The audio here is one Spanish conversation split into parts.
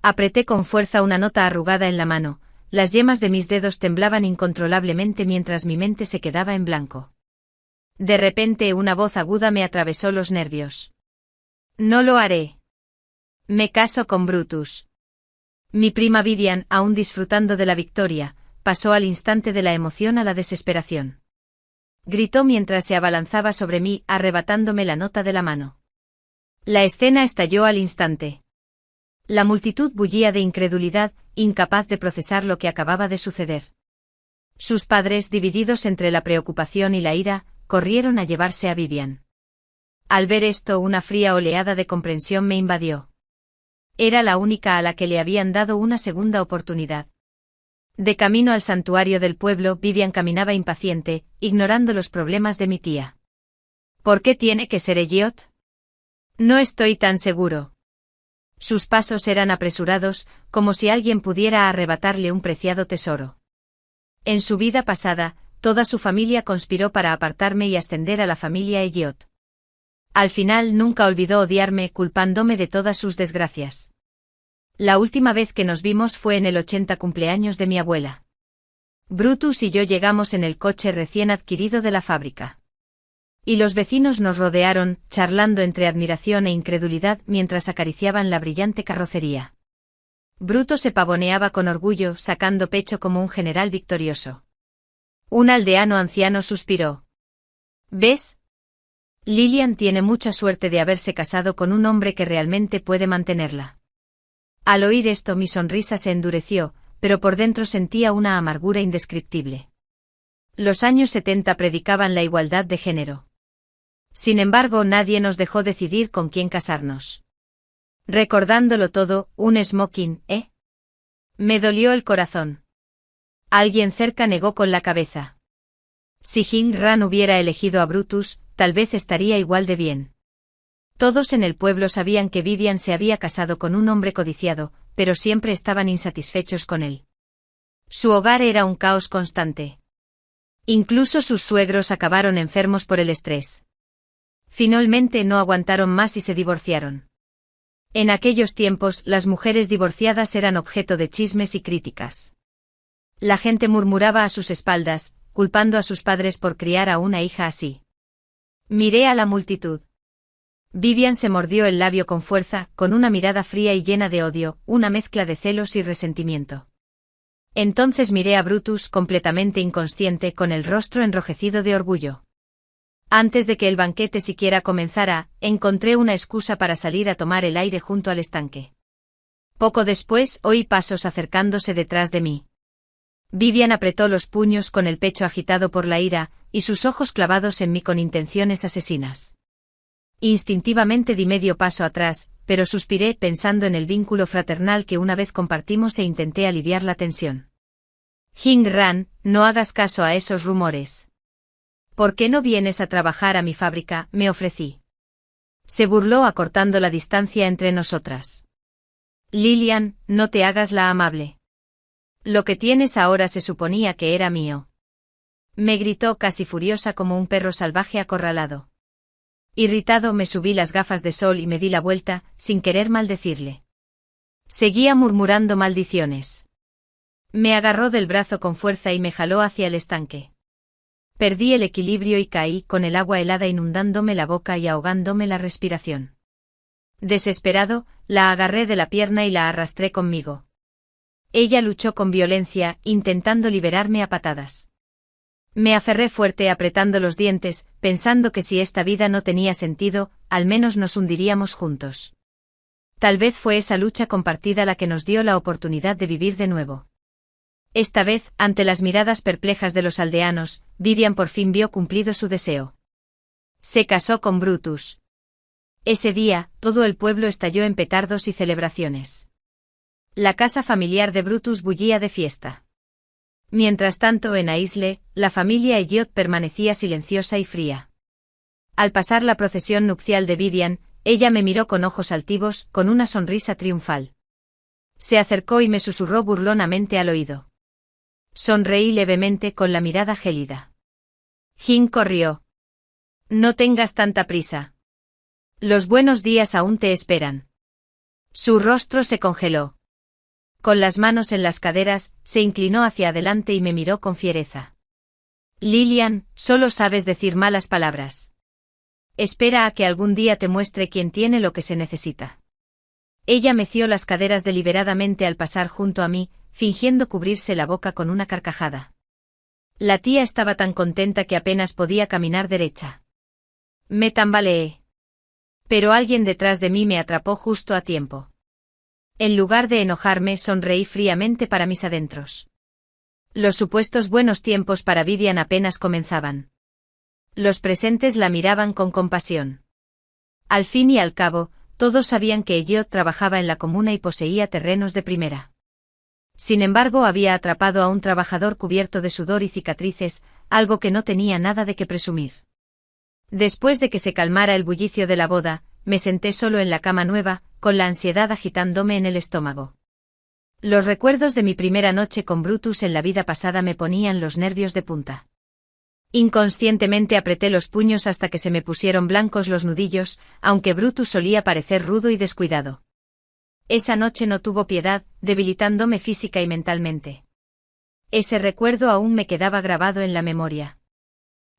Apreté con fuerza una nota arrugada en la mano, las yemas de mis dedos temblaban incontrolablemente mientras mi mente se quedaba en blanco. De repente una voz aguda me atravesó los nervios. No lo haré. Me caso con Brutus. Mi prima Vivian, aún disfrutando de la victoria, pasó al instante de la emoción a la desesperación. Gritó mientras se abalanzaba sobre mí, arrebatándome la nota de la mano. La escena estalló al instante. La multitud bullía de incredulidad, incapaz de procesar lo que acababa de suceder. Sus padres, divididos entre la preocupación y la ira, corrieron a llevarse a Vivian. Al ver esto, una fría oleada de comprensión me invadió. Era la única a la que le habían dado una segunda oportunidad. De camino al santuario del pueblo, Vivian caminaba impaciente, ignorando los problemas de mi tía. ¿Por qué tiene que ser Elliot? No estoy tan seguro. Sus pasos eran apresurados, como si alguien pudiera arrebatarle un preciado tesoro. En su vida pasada, toda su familia conspiró para apartarme y ascender a la familia Elliot. Al final nunca olvidó odiarme, culpándome de todas sus desgracias. La última vez que nos vimos fue en el 80 cumpleaños de mi abuela. Brutus y yo llegamos en el coche recién adquirido de la fábrica. Y los vecinos nos rodearon, charlando entre admiración e incredulidad mientras acariciaban la brillante carrocería. Bruto se pavoneaba con orgullo, sacando pecho como un general victorioso. Un aldeano anciano suspiró. ¿Ves? Lillian tiene mucha suerte de haberse casado con un hombre que realmente puede mantenerla. Al oír esto mi sonrisa se endureció, pero por dentro sentía una amargura indescriptible. Los años 70 predicaban la igualdad de género. Sin embargo, nadie nos dejó decidir con quién casarnos. Recordándolo todo, un smoking, ¿eh? Me dolió el corazón. Alguien cerca negó con la cabeza. Si Jing Ran hubiera elegido a Brutus, tal vez estaría igual de bien. Todos en el pueblo sabían que Vivian se había casado con un hombre codiciado, pero siempre estaban insatisfechos con él. Su hogar era un caos constante. Incluso sus suegros acabaron enfermos por el estrés. Finalmente no aguantaron más y se divorciaron. En aquellos tiempos, las mujeres divorciadas eran objeto de chismes y críticas. La gente murmuraba a sus espaldas, culpando a sus padres por criar a una hija así. Miré a la multitud. Vivian se mordió el labio con fuerza, con una mirada fría y llena de odio, una mezcla de celos y resentimiento. Entonces miré a Brutus completamente inconsciente, con el rostro enrojecido de orgullo. Antes de que el banquete siquiera comenzara, encontré una excusa para salir a tomar el aire junto al estanque. Poco después, oí pasos acercándose detrás de mí. Vivian apretó los puños con el pecho agitado por la ira, y sus ojos clavados en mí con intenciones asesinas. Instintivamente di medio paso atrás, pero suspiré pensando en el vínculo fraternal que una vez compartimos e intenté aliviar la tensión. Jing Ran, no hagas caso a esos rumores. ¿Por qué no vienes a trabajar a mi fábrica?, me ofrecí. Se burló acortando la distancia entre nosotras. Lillian, no te hagas la amable. Lo que tienes ahora se suponía que era mío. Me gritó casi furiosa como un perro salvaje acorralado. Irritado me subí las gafas de sol y me di la vuelta, sin querer maldecirle. Seguía murmurando maldiciones. Me agarró del brazo con fuerza y me jaló hacia el estanque. Perdí el equilibrio y caí, con el agua helada inundándome la boca y ahogándome la respiración. Desesperado, la agarré de la pierna y la arrastré conmigo. Ella luchó con violencia, intentando liberarme a patadas. Me aferré fuerte apretando los dientes, pensando que si esta vida no tenía sentido, al menos nos hundiríamos juntos. Tal vez fue esa lucha compartida la que nos dio la oportunidad de vivir de nuevo. Esta vez, ante las miradas perplejas de los aldeanos, Vivian por fin vio cumplido su deseo. Se casó con Brutus. Ese día, todo el pueblo estalló en petardos y celebraciones. La casa familiar de Brutus bullía de fiesta. Mientras tanto, en Aisle, la familia Elliot permanecía silenciosa y fría. Al pasar la procesión nupcial de Vivian, ella me miró con ojos altivos, con una sonrisa triunfal. Se acercó y me susurró burlonamente al oído. Sonreí levemente con la mirada gélida. Jing corrió. No tengas tanta prisa. Los buenos días aún te esperan. Su rostro se congeló. Con las manos en las caderas, se inclinó hacia adelante y me miró con fiereza. Lillian, solo sabes decir malas palabras. Espera a que algún día te muestre quién tiene lo que se necesita. Ella meció las caderas deliberadamente al pasar junto a mí, fingiendo cubrirse la boca con una carcajada. La tía estaba tan contenta que apenas podía caminar derecha. Me tambaleé. Pero alguien detrás de mí me atrapó justo a tiempo. En lugar de enojarme, sonreí fríamente para mis adentros. Los supuestos buenos tiempos para Vivian apenas comenzaban. Los presentes la miraban con compasión. Al fin y al cabo, todos sabían que Elliot trabajaba en la comuna y poseía terrenos de primera. Sin embargo, había atrapado a un trabajador cubierto de sudor y cicatrices, algo que no tenía nada de qué presumir. Después de que se calmara el bullicio de la boda, me senté solo en la cama nueva, con la ansiedad agitándome en el estómago. Los recuerdos de mi primera noche con Brutus en la vida pasada me ponían los nervios de punta. Inconscientemente apreté los puños hasta que se me pusieron blancos los nudillos, aunque Brutus solía parecer rudo y descuidado. Esa noche no tuvo piedad, debilitándome física y mentalmente. Ese recuerdo aún me quedaba grabado en la memoria.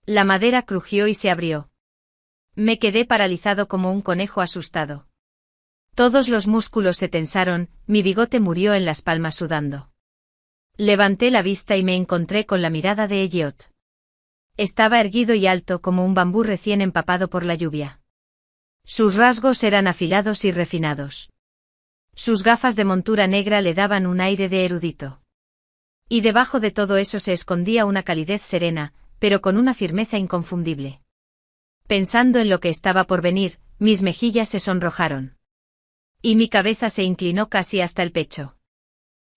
La madera crujió y se abrió. Me quedé paralizado como un conejo asustado. Todos los músculos se tensaron, mi bigote murió en las palmas sudando. Levanté la vista y me encontré con la mirada de Elliot. Estaba erguido y alto como un bambú recién empapado por la lluvia. Sus rasgos eran afilados y refinados. Sus gafas de montura negra le daban un aire de erudito. Y debajo de todo eso se escondía una calidez serena, pero con una firmeza inconfundible. Pensando en lo que estaba por venir, mis mejillas se sonrojaron. Y mi cabeza se inclinó casi hasta el pecho.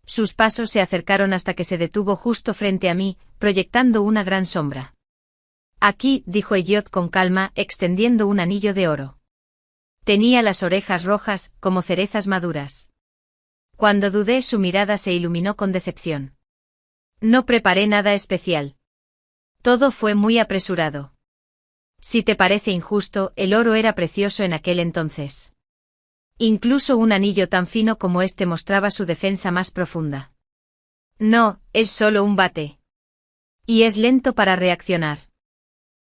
Sus pasos se acercaron hasta que se detuvo justo frente a mí, proyectando una gran sombra. Aquí, dijo Elliot con calma, extendiendo un anillo de oro. Tenía las orejas rojas, como cerezas maduras. Cuando dudé, su mirada se iluminó con decepción. No preparé nada especial. Todo fue muy apresurado. Si te parece injusto, el oro era precioso en aquel entonces. Incluso un anillo tan fino como este mostraba su defensa más profunda. No, es solo un bate. Y es lento para reaccionar.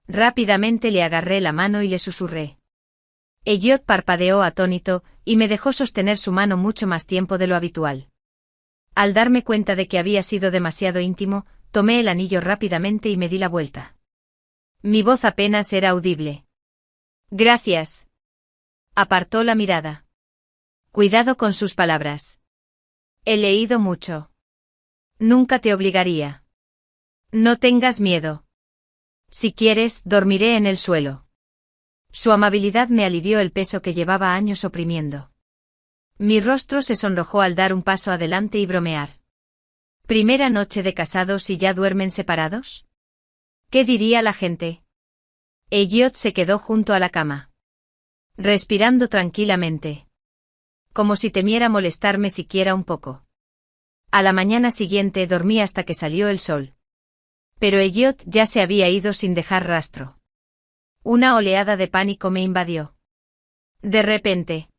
Rápidamente le agarré la mano y le susurré. Elliot parpadeó atónito, y me dejó sostener su mano mucho más tiempo de lo habitual. Al darme cuenta de que había sido demasiado íntimo, tomé el anillo rápidamente y me di la vuelta. Mi voz apenas era audible. Gracias. Apartó la mirada. Cuidado con sus palabras. He leído mucho. Nunca te obligaría. No tengas miedo. Si quieres, dormiré en el suelo. Su amabilidad me alivió el peso que llevaba años oprimiendo. Mi rostro se sonrojó al dar un paso adelante y bromear. ¿Primera noche de casados y ya duermen separados? ¿Qué diría la gente? Elliot se quedó junto a la cama. Respirando tranquilamente. Como si temiera molestarme siquiera un poco. A la mañana siguiente dormí hasta que salió el sol. Pero Elliot ya se había ido sin dejar rastro. Una oleada de pánico me invadió. De repente.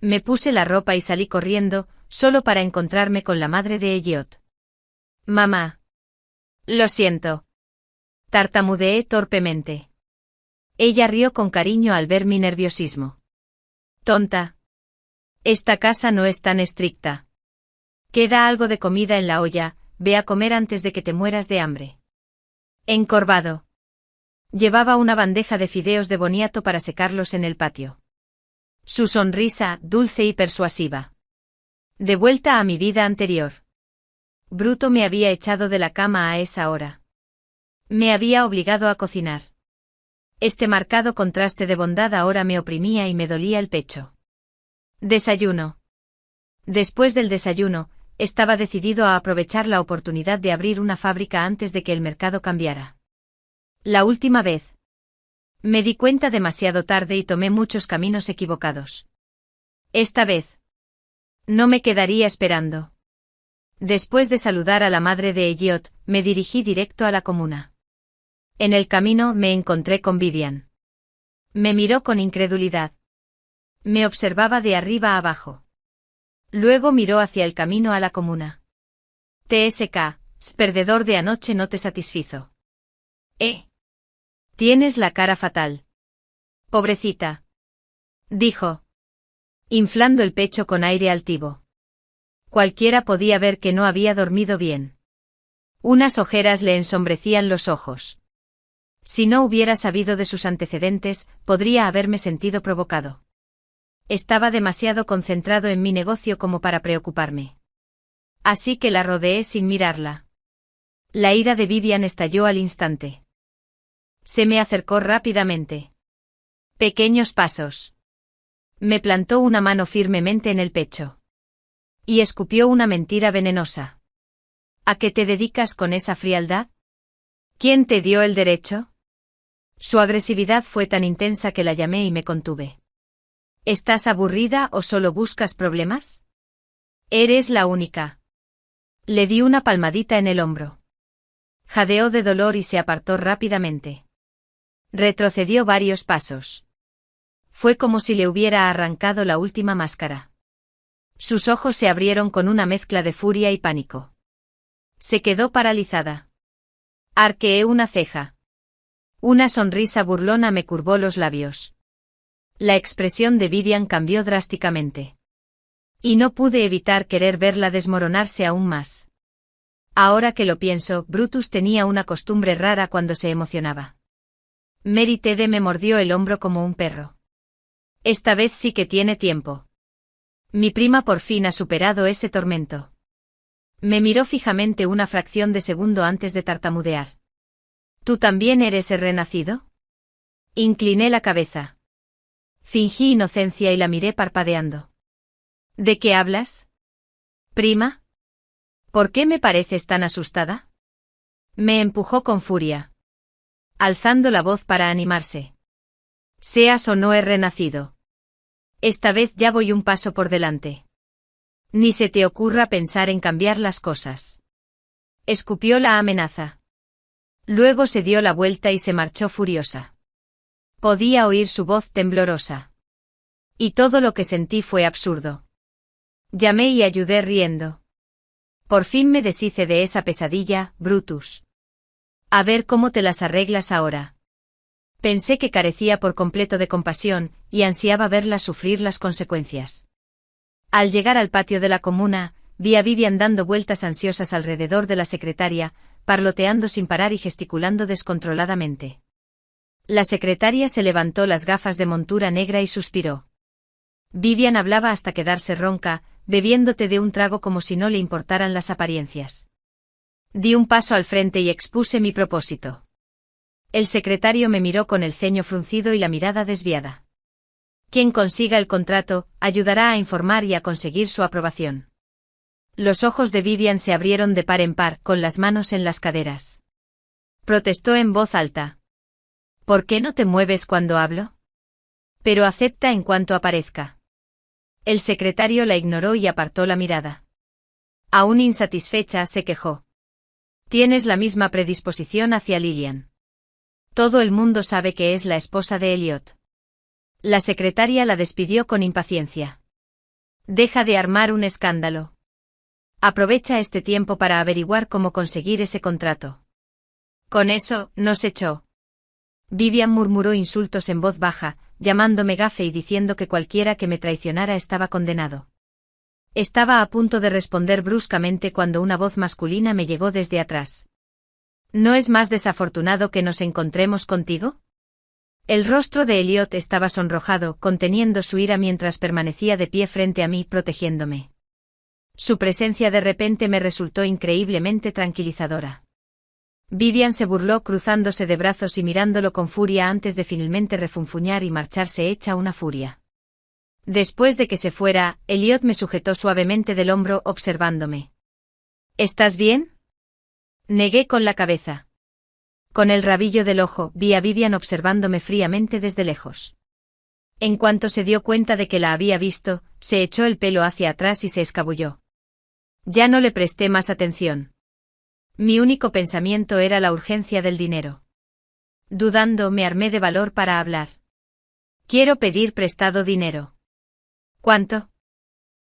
Me puse la ropa y salí corriendo, solo para encontrarme con la madre de Elliot. Mamá. Lo siento. Tartamudeé torpemente. Ella rió con cariño al ver mi nerviosismo. Tonta. Esta casa no es tan estricta. Queda algo de comida en la olla, ve a comer antes de que te mueras de hambre. Encorvado. Llevaba una bandeja de fideos de boniato para secarlos en el patio. Su sonrisa, dulce y persuasiva. De vuelta a mi vida anterior. Bruto me había echado de la cama a esa hora. Me había obligado a cocinar. Este marcado contraste de bondad ahora me oprimía y me dolía el pecho. Desayuno. Después del desayuno, estaba decidido a aprovechar la oportunidad de abrir una fábrica antes de que el mercado cambiara. La última vez. Me di cuenta demasiado tarde y tomé muchos caminos equivocados. Esta vez. No me quedaría esperando. Después de saludar a la madre de Elliot, me dirigí directo a la comuna. En el camino me encontré con Vivian. Me miró con incredulidad. Me observaba de arriba a abajo. Luego miró hacia el camino a la comuna. TSK, perdedor de anoche no te satisfizo. Tienes la cara fatal. Pobrecita. Dijo, inflando el pecho con aire altivo. Cualquiera podía ver que no había dormido bien. Unas ojeras le ensombrecían los ojos. Si no hubiera sabido de sus antecedentes, podría haberme sentido provocado. Estaba demasiado concentrado en mi negocio como para preocuparme. Así que la rodeé sin mirarla. La ira de Vivian estalló al instante. Se me acercó rápidamente. Pequeños pasos. Me plantó una mano firmemente en el pecho. Y escupió una mentira venenosa. ¿A qué te dedicas con esa frialdad? ¿Quién te dio el derecho? Su agresividad fue tan intensa que la llamé y me contuve. ¿Estás aburrida o solo buscas problemas? Eres la única. Le di una palmadita en el hombro. Jadeó de dolor y se apartó rápidamente. Retrocedió varios pasos. Fue como si le hubiera arrancado la última máscara. Sus ojos se abrieron con una mezcla de furia y pánico. Se quedó paralizada. Arqueé una ceja. Una sonrisa burlona me curvó los labios. La expresión de Vivian cambió drásticamente. Y no pude evitar querer verla desmoronarse aún más. Ahora que lo pienso, Brutus tenía una costumbre rara cuando se emocionaba. Mary Tede me mordió el hombro como un perro. Esta vez sí que tiene tiempo. Mi prima por fin ha superado ese tormento. Me miró fijamente una fracción de segundo antes de tartamudear. ¿Tú también eres el renacido? Incliné la cabeza. Fingí inocencia y la miré parpadeando. ¿De qué hablas? ¿Prima? ¿Por qué me pareces tan asustada? Me empujó con furia, alzando la voz para animarse. Seas o no he renacido. Esta vez ya voy un paso por delante. Ni se te ocurra pensar en cambiar las cosas. Escupió la amenaza. Luego se dio la vuelta y se marchó furiosa. Podía oír su voz temblorosa. Y todo lo que sentí fue absurdo. Llamé y ayudé riendo. Por fin me deshice de esa pesadilla, Brutus. A ver cómo te las arreglas ahora. Pensé que carecía por completo de compasión, y ansiaba verla sufrir las consecuencias. Al llegar al patio de la comuna, vi a Vivian dando vueltas ansiosas alrededor de la secretaria, parloteando sin parar y gesticulando descontroladamente. La secretaria se levantó las gafas de montura negra y suspiró. Vivian hablaba hasta quedarse ronca, bebiéndote de un trago como si no le importaran las apariencias. Di un paso al frente y expuse mi propósito. El secretario me miró con el ceño fruncido y la mirada desviada. Quien consiga el contrato, ayudará a informar y a conseguir su aprobación. Los ojos de Vivian se abrieron de par en par, con las manos en las caderas. Protestó en voz alta. ¿Por qué no te mueves cuando hablo? Pero acepta en cuanto aparezca. El secretario la ignoró y apartó la mirada. Aún insatisfecha, se quejó. Tienes la misma predisposición hacia Lillian. Todo el mundo sabe que es la esposa de Elliot. La secretaria la despidió con impaciencia. Deja de armar un escándalo. Aprovecha este tiempo para averiguar cómo conseguir ese contrato. Con eso, nos echó. Vivian murmuró insultos en voz baja, llamándome gafe y diciendo que cualquiera que me traicionara estaba condenado. Estaba a punto de responder bruscamente cuando una voz masculina me llegó desde atrás. ¿No es más desafortunado que nos encontremos contigo? El rostro de Elliot estaba sonrojado, conteniendo su ira mientras permanecía de pie frente a mí, protegiéndome. Su presencia de repente me resultó increíblemente tranquilizadora. Vivian se burló cruzándose de brazos y mirándolo con furia antes de finalmente refunfuñar y marcharse hecha una furia. Después de que se fuera, Elliot me sujetó suavemente del hombro observándome. ¿Estás bien? Negué con la cabeza. Con el rabillo del ojo, vi a Vivian observándome fríamente desde lejos. En cuanto se dio cuenta de que la había visto, se echó el pelo hacia atrás y se escabulló. Ya no le presté más atención. Mi único pensamiento era la urgencia del dinero. Dudando, me armé de valor para hablar. Quiero pedir prestado dinero. ¿Cuánto?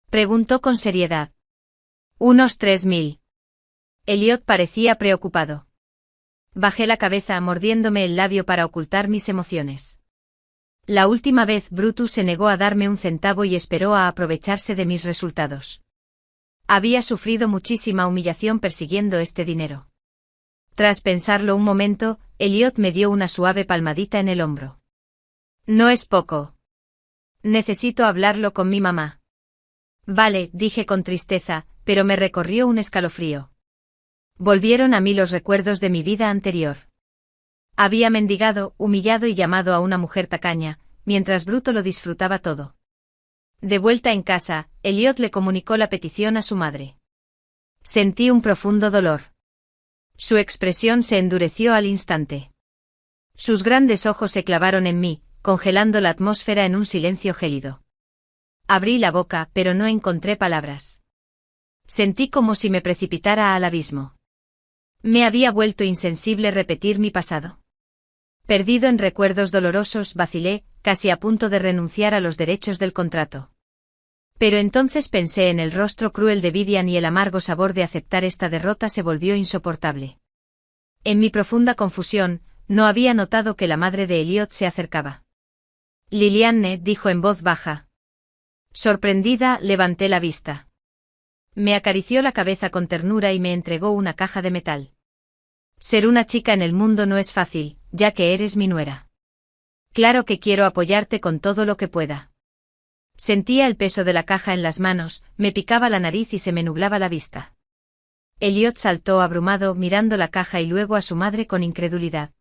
Preguntó con seriedad. Unos 3.000. Elliot parecía preocupado. Bajé la cabeza mordiéndome el labio para ocultar mis emociones. La última vez Brutus se negó a darme un centavo y esperó a aprovecharse de mis resultados. Había sufrido muchísima humillación persiguiendo este dinero. Tras pensarlo un momento, Elliot me dio una suave palmadita en el hombro. No es poco. Necesito hablarlo con mi mamá. Vale, dije con tristeza, pero me recorrió un escalofrío. Volvieron a mí los recuerdos de mi vida anterior. Había mendigado, humillado y llamado a una mujer tacaña, mientras Bruto lo disfrutaba todo. De vuelta en casa, Elliot le comunicó la petición a su madre. Sentí un profundo dolor. Su expresión se endureció al instante. Sus grandes ojos se clavaron en mí, congelando la atmósfera en un silencio gélido. Abrí la boca, pero no encontré palabras. Sentí como si me precipitara al abismo. Me había vuelto insensible repetir mi pasado. Perdido en recuerdos dolorosos, vacilé, casi a punto de renunciar a los derechos del contrato. Pero entonces pensé en el rostro cruel de Vivian y el amargo sabor de aceptar esta derrota se volvió insoportable. En mi profunda confusión, no había notado que la madre de Elliot se acercaba. Lilianne, dijo en voz baja. Sorprendida, levanté la vista. Me acarició la cabeza con ternura y me entregó una caja de metal. Ser una chica en el mundo no es fácil, ya que eres mi nuera. Claro que quiero apoyarte con todo lo que pueda. Sentía el peso de la caja en las manos, me picaba la nariz y se me nublaba la vista. Elliot saltó abrumado mirando la caja y luego a su madre con incredulidad.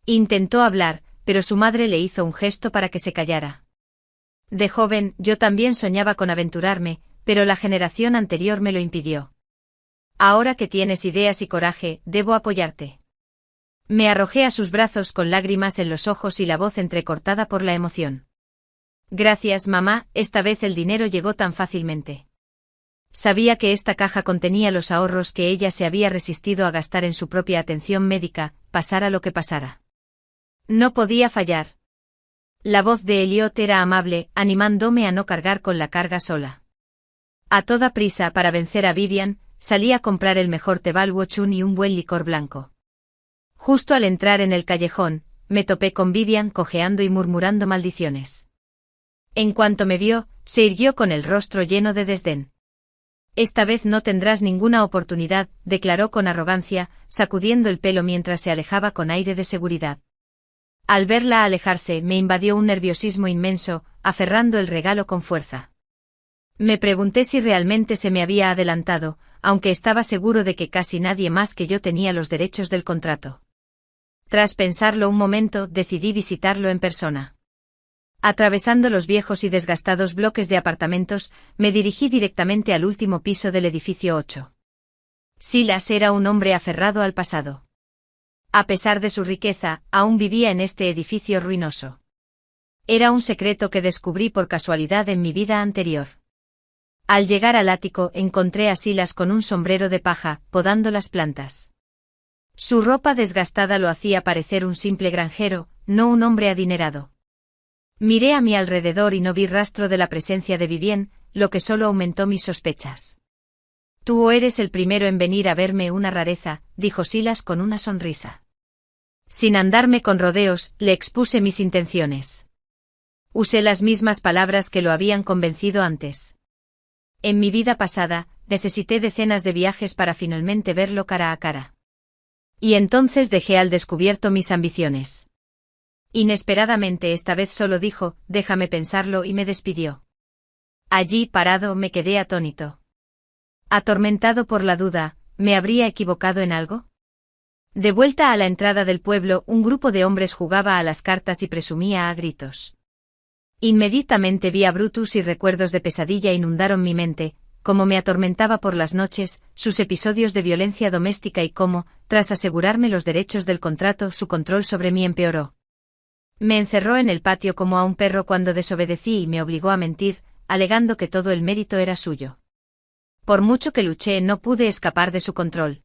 Intentó hablar, pero su madre le hizo un gesto para que se callara. De joven, yo también soñaba con aventurarme, pero la generación anterior me lo impidió. Ahora que tienes ideas y coraje, debo apoyarte. Me arrojé a sus brazos con lágrimas en los ojos y la voz entrecortada por la emoción. Gracias, mamá, esta vez el dinero llegó tan fácilmente. Sabía que esta caja contenía los ahorros que ella se había resistido a gastar en su propia atención médica, pasara lo que pasara. No podía fallar. La voz de Elliot era amable, animándome a no cargar con la carga sola. A toda prisa para vencer a Vivian, salí a comprar el mejor tebalwochun y un buen licor blanco. Justo al entrar en el callejón, me topé con Vivian cojeando y murmurando maldiciones. En cuanto me vio, se irguió con el rostro lleno de desdén. Esta vez no tendrás ninguna oportunidad, declaró con arrogancia, sacudiendo el pelo mientras se alejaba con aire de seguridad. Al verla alejarse, me invadió un nerviosismo inmenso, aferrando el regalo con fuerza. Me pregunté si realmente se me había adelantado, aunque estaba seguro de que casi nadie más que yo tenía los derechos del contrato. Tras pensarlo un momento, decidí visitarlo en persona. Atravesando los viejos y desgastados bloques de apartamentos, me dirigí directamente al último piso del edificio 8. Silas era un hombre aferrado al pasado. A pesar de su riqueza, aún vivía en este edificio ruinoso. Era un secreto que descubrí por casualidad en mi vida anterior. Al llegar al ático encontré a Silas con un sombrero de paja, podando las plantas. Su ropa desgastada lo hacía parecer un simple granjero, no un hombre adinerado. Miré a mi alrededor y no vi rastro de la presencia de Vivien, lo que solo aumentó mis sospechas. Tú eres el primero en venir a verme, una rareza, dijo Silas con una sonrisa. Sin andarme con rodeos, le expuse mis intenciones. Usé las mismas palabras que lo habían convencido antes. En mi vida pasada, necesité decenas de viajes para finalmente verlo cara a cara. Y entonces dejé al descubierto mis ambiciones. Inesperadamente esta vez solo dijo, déjame pensarlo, y me despidió. Allí parado me quedé atónito. Atormentado por la duda, ¿me habría equivocado en algo? De vuelta a la entrada del pueblo, un grupo de hombres jugaba a las cartas y presumía a gritos. Inmediatamente vi a Brutus y recuerdos de pesadilla inundaron mi mente, cómo me atormentaba por las noches, sus episodios de violencia doméstica y cómo, tras asegurarme los derechos del contrato, su control sobre mí empeoró. Me encerró en el patio como a un perro cuando desobedecí y me obligó a mentir, alegando que todo el mérito era suyo. Por mucho que luché no pude escapar de su control.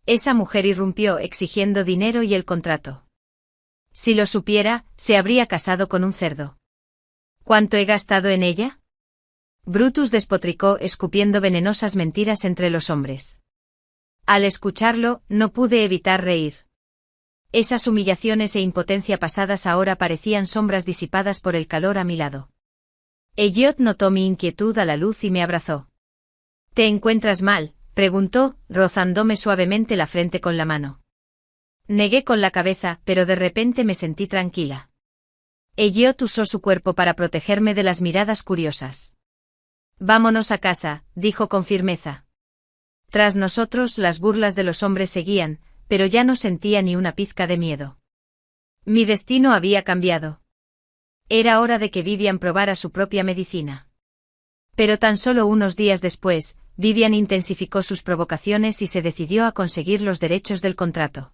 Esa mujer irrumpió exigiendo dinero y el contrato. Si lo supiera, se habría casado con un cerdo. ¿Cuánto he gastado en ella? Brutus despotricó escupiendo venenosas mentiras entre los hombres. Al escucharlo, no pude evitar reír. Esas humillaciones e impotencia pasadas ahora parecían sombras disipadas por el calor a mi lado. Elliot notó mi inquietud a la luz y me abrazó. ¿Te encuentras mal?, preguntó, rozándome suavemente la frente con la mano. Negué con la cabeza, pero de repente me sentí tranquila. Elliot usó su cuerpo para protegerme de las miradas curiosas. Vámonos a casa, dijo con firmeza. Tras nosotros las burlas de los hombres seguían, pero ya no sentía ni una pizca de miedo. Mi destino había cambiado. Era hora de que Vivian probara su propia medicina. Pero tan solo unos días después, Vivian intensificó sus provocaciones y se decidió a conseguir los derechos del contrato.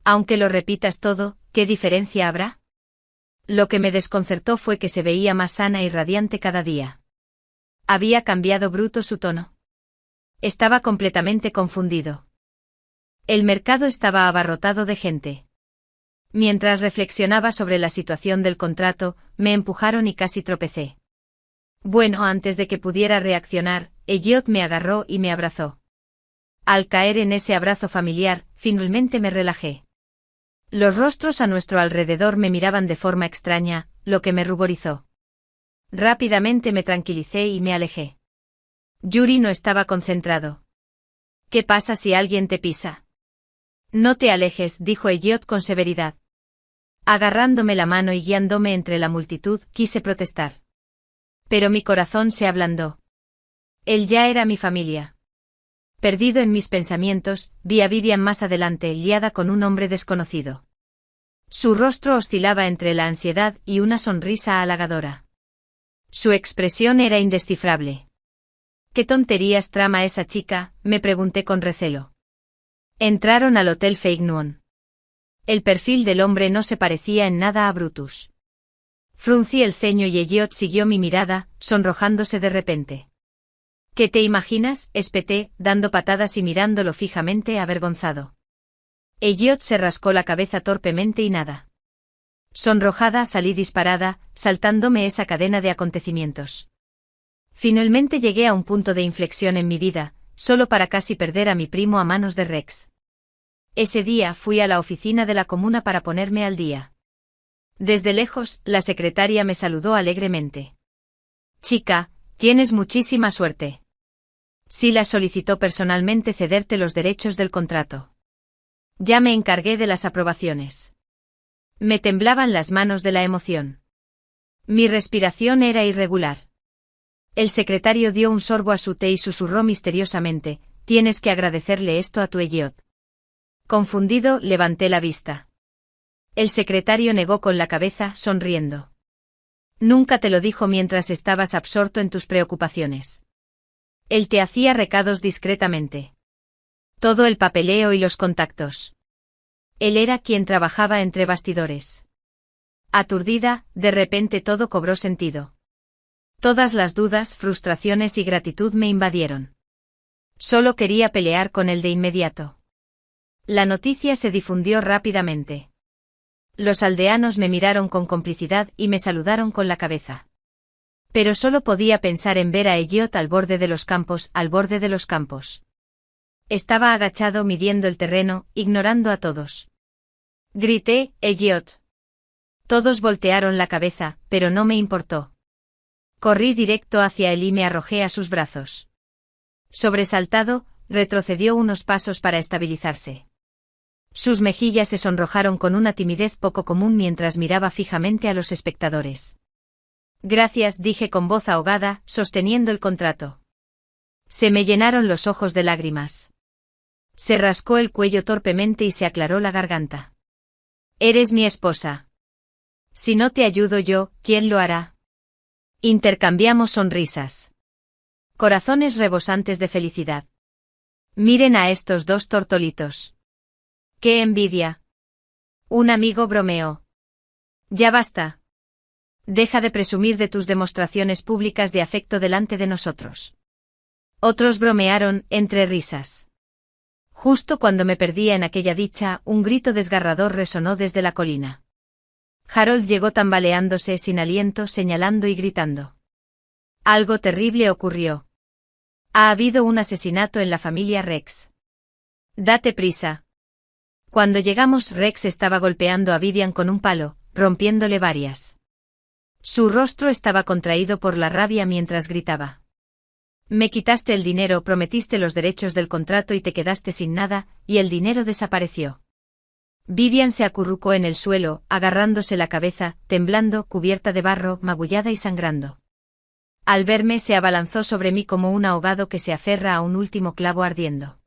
Aunque lo repitas todo, ¿qué diferencia habrá? Lo que me desconcertó fue que se veía más sana y radiante cada día. ¿Había cambiado Brutus su tono? Estaba completamente confundido. El mercado estaba abarrotado de gente. Mientras reflexionaba sobre la situación del contrato, me empujaron y casi tropecé. Bueno, antes de que pudiera reaccionar, Elliot me agarró y me abrazó. Al caer en ese abrazo familiar, finalmente me relajé. Los rostros a nuestro alrededor me miraban de forma extraña, lo que me ruborizó. Rápidamente me tranquilicé y me alejé. Yuri no estaba concentrado. ¿Qué pasa si alguien te pisa? No te alejes, dijo Elliot con severidad. Agarrándome la mano y guiándome entre la multitud, quise protestar. Pero mi corazón se ablandó. Él ya era mi familia. Perdido en mis pensamientos, vi a Vivian más adelante liada con un hombre desconocido. Su rostro oscilaba entre la ansiedad y una sonrisa halagadora. Su expresión era indescifrable. ¿Qué tonterías trama esa chica?, me pregunté con recelo. Entraron al Hotel Feignoon. El perfil del hombre no se parecía en nada a Brutus. Fruncí el ceño y Elliot siguió mi mirada, sonrojándose de repente. ¿Qué te imaginas?, espeté, dando patadas y mirándolo fijamente avergonzado. Elliot se rascó la cabeza torpemente y nada. Sonrojada salí disparada, saltándome esa cadena de acontecimientos. Finalmente llegué a un punto de inflexión en mi vida, solo para casi perder a mi primo a manos de Rex. Ese día fui a la oficina de la comuna para ponerme al día. Desde lejos, la secretaria me saludó alegremente. Chica, tienes muchísima suerte. Sila solicitó personalmente cederte los derechos del contrato. Ya me encargué de las aprobaciones. Me temblaban las manos de la emoción. Mi respiración era irregular. El secretario dio un sorbo a su té y susurró misteriosamente, tienes que agradecerle esto a tu Elliot. Confundido, levanté la vista. El secretario negó con la cabeza, sonriendo. Nunca te lo dijo mientras estabas absorto en tus preocupaciones. Él te hacía recados discretamente. Todo el papeleo y los contactos. Él era quien trabajaba entre bastidores. Aturdida, de repente todo cobró sentido. Todas las dudas, frustraciones y gratitud me invadieron. Solo quería pelear con él de inmediato. La noticia se difundió rápidamente. Los aldeanos me miraron con complicidad y me saludaron con la cabeza. Pero solo podía pensar en ver a Elliot al borde de los campos, al borde de los campos. Estaba agachado midiendo el terreno, ignorando a todos. Grité, Elliot. Todos voltearon la cabeza, pero no me importó. Corrí directo hacia él y me arrojé a sus brazos. Sobresaltado, retrocedió unos pasos para estabilizarse. Sus mejillas se sonrojaron con una timidez poco común mientras miraba fijamente a los espectadores. Gracias, dije con voz ahogada, sosteniendo el contrato. Se me llenaron los ojos de lágrimas. Se rascó el cuello torpemente y se aclaró la garganta. Eres mi esposa. Si no te ayudo yo, ¿quién lo hará? Intercambiamos sonrisas. Corazones rebosantes de felicidad. Miren a estos dos tortolitos. ¡Qué envidia! Un amigo bromeó. Ya basta. Deja de presumir de tus demostraciones públicas de afecto delante de nosotros. Otros bromearon, entre risas. Justo cuando me perdía en aquella dicha, un grito desgarrador resonó desde la colina. Harold llegó tambaleándose sin aliento, señalando y gritando. Algo terrible ocurrió. Ha habido un asesinato en la familia Rex. Date prisa. Cuando llegamos, Rex estaba golpeando a Vivian con un palo, rompiéndole varias. Su rostro estaba contraído por la rabia mientras gritaba. Me quitaste el dinero, prometiste los derechos del contrato y te quedaste sin nada, y el dinero desapareció. Vivian se acurrucó en el suelo, agarrándose la cabeza, temblando, cubierta de barro, magullada y sangrando. Al verme se abalanzó sobre mí como un ahogado que se aferra a un último clavo ardiendo.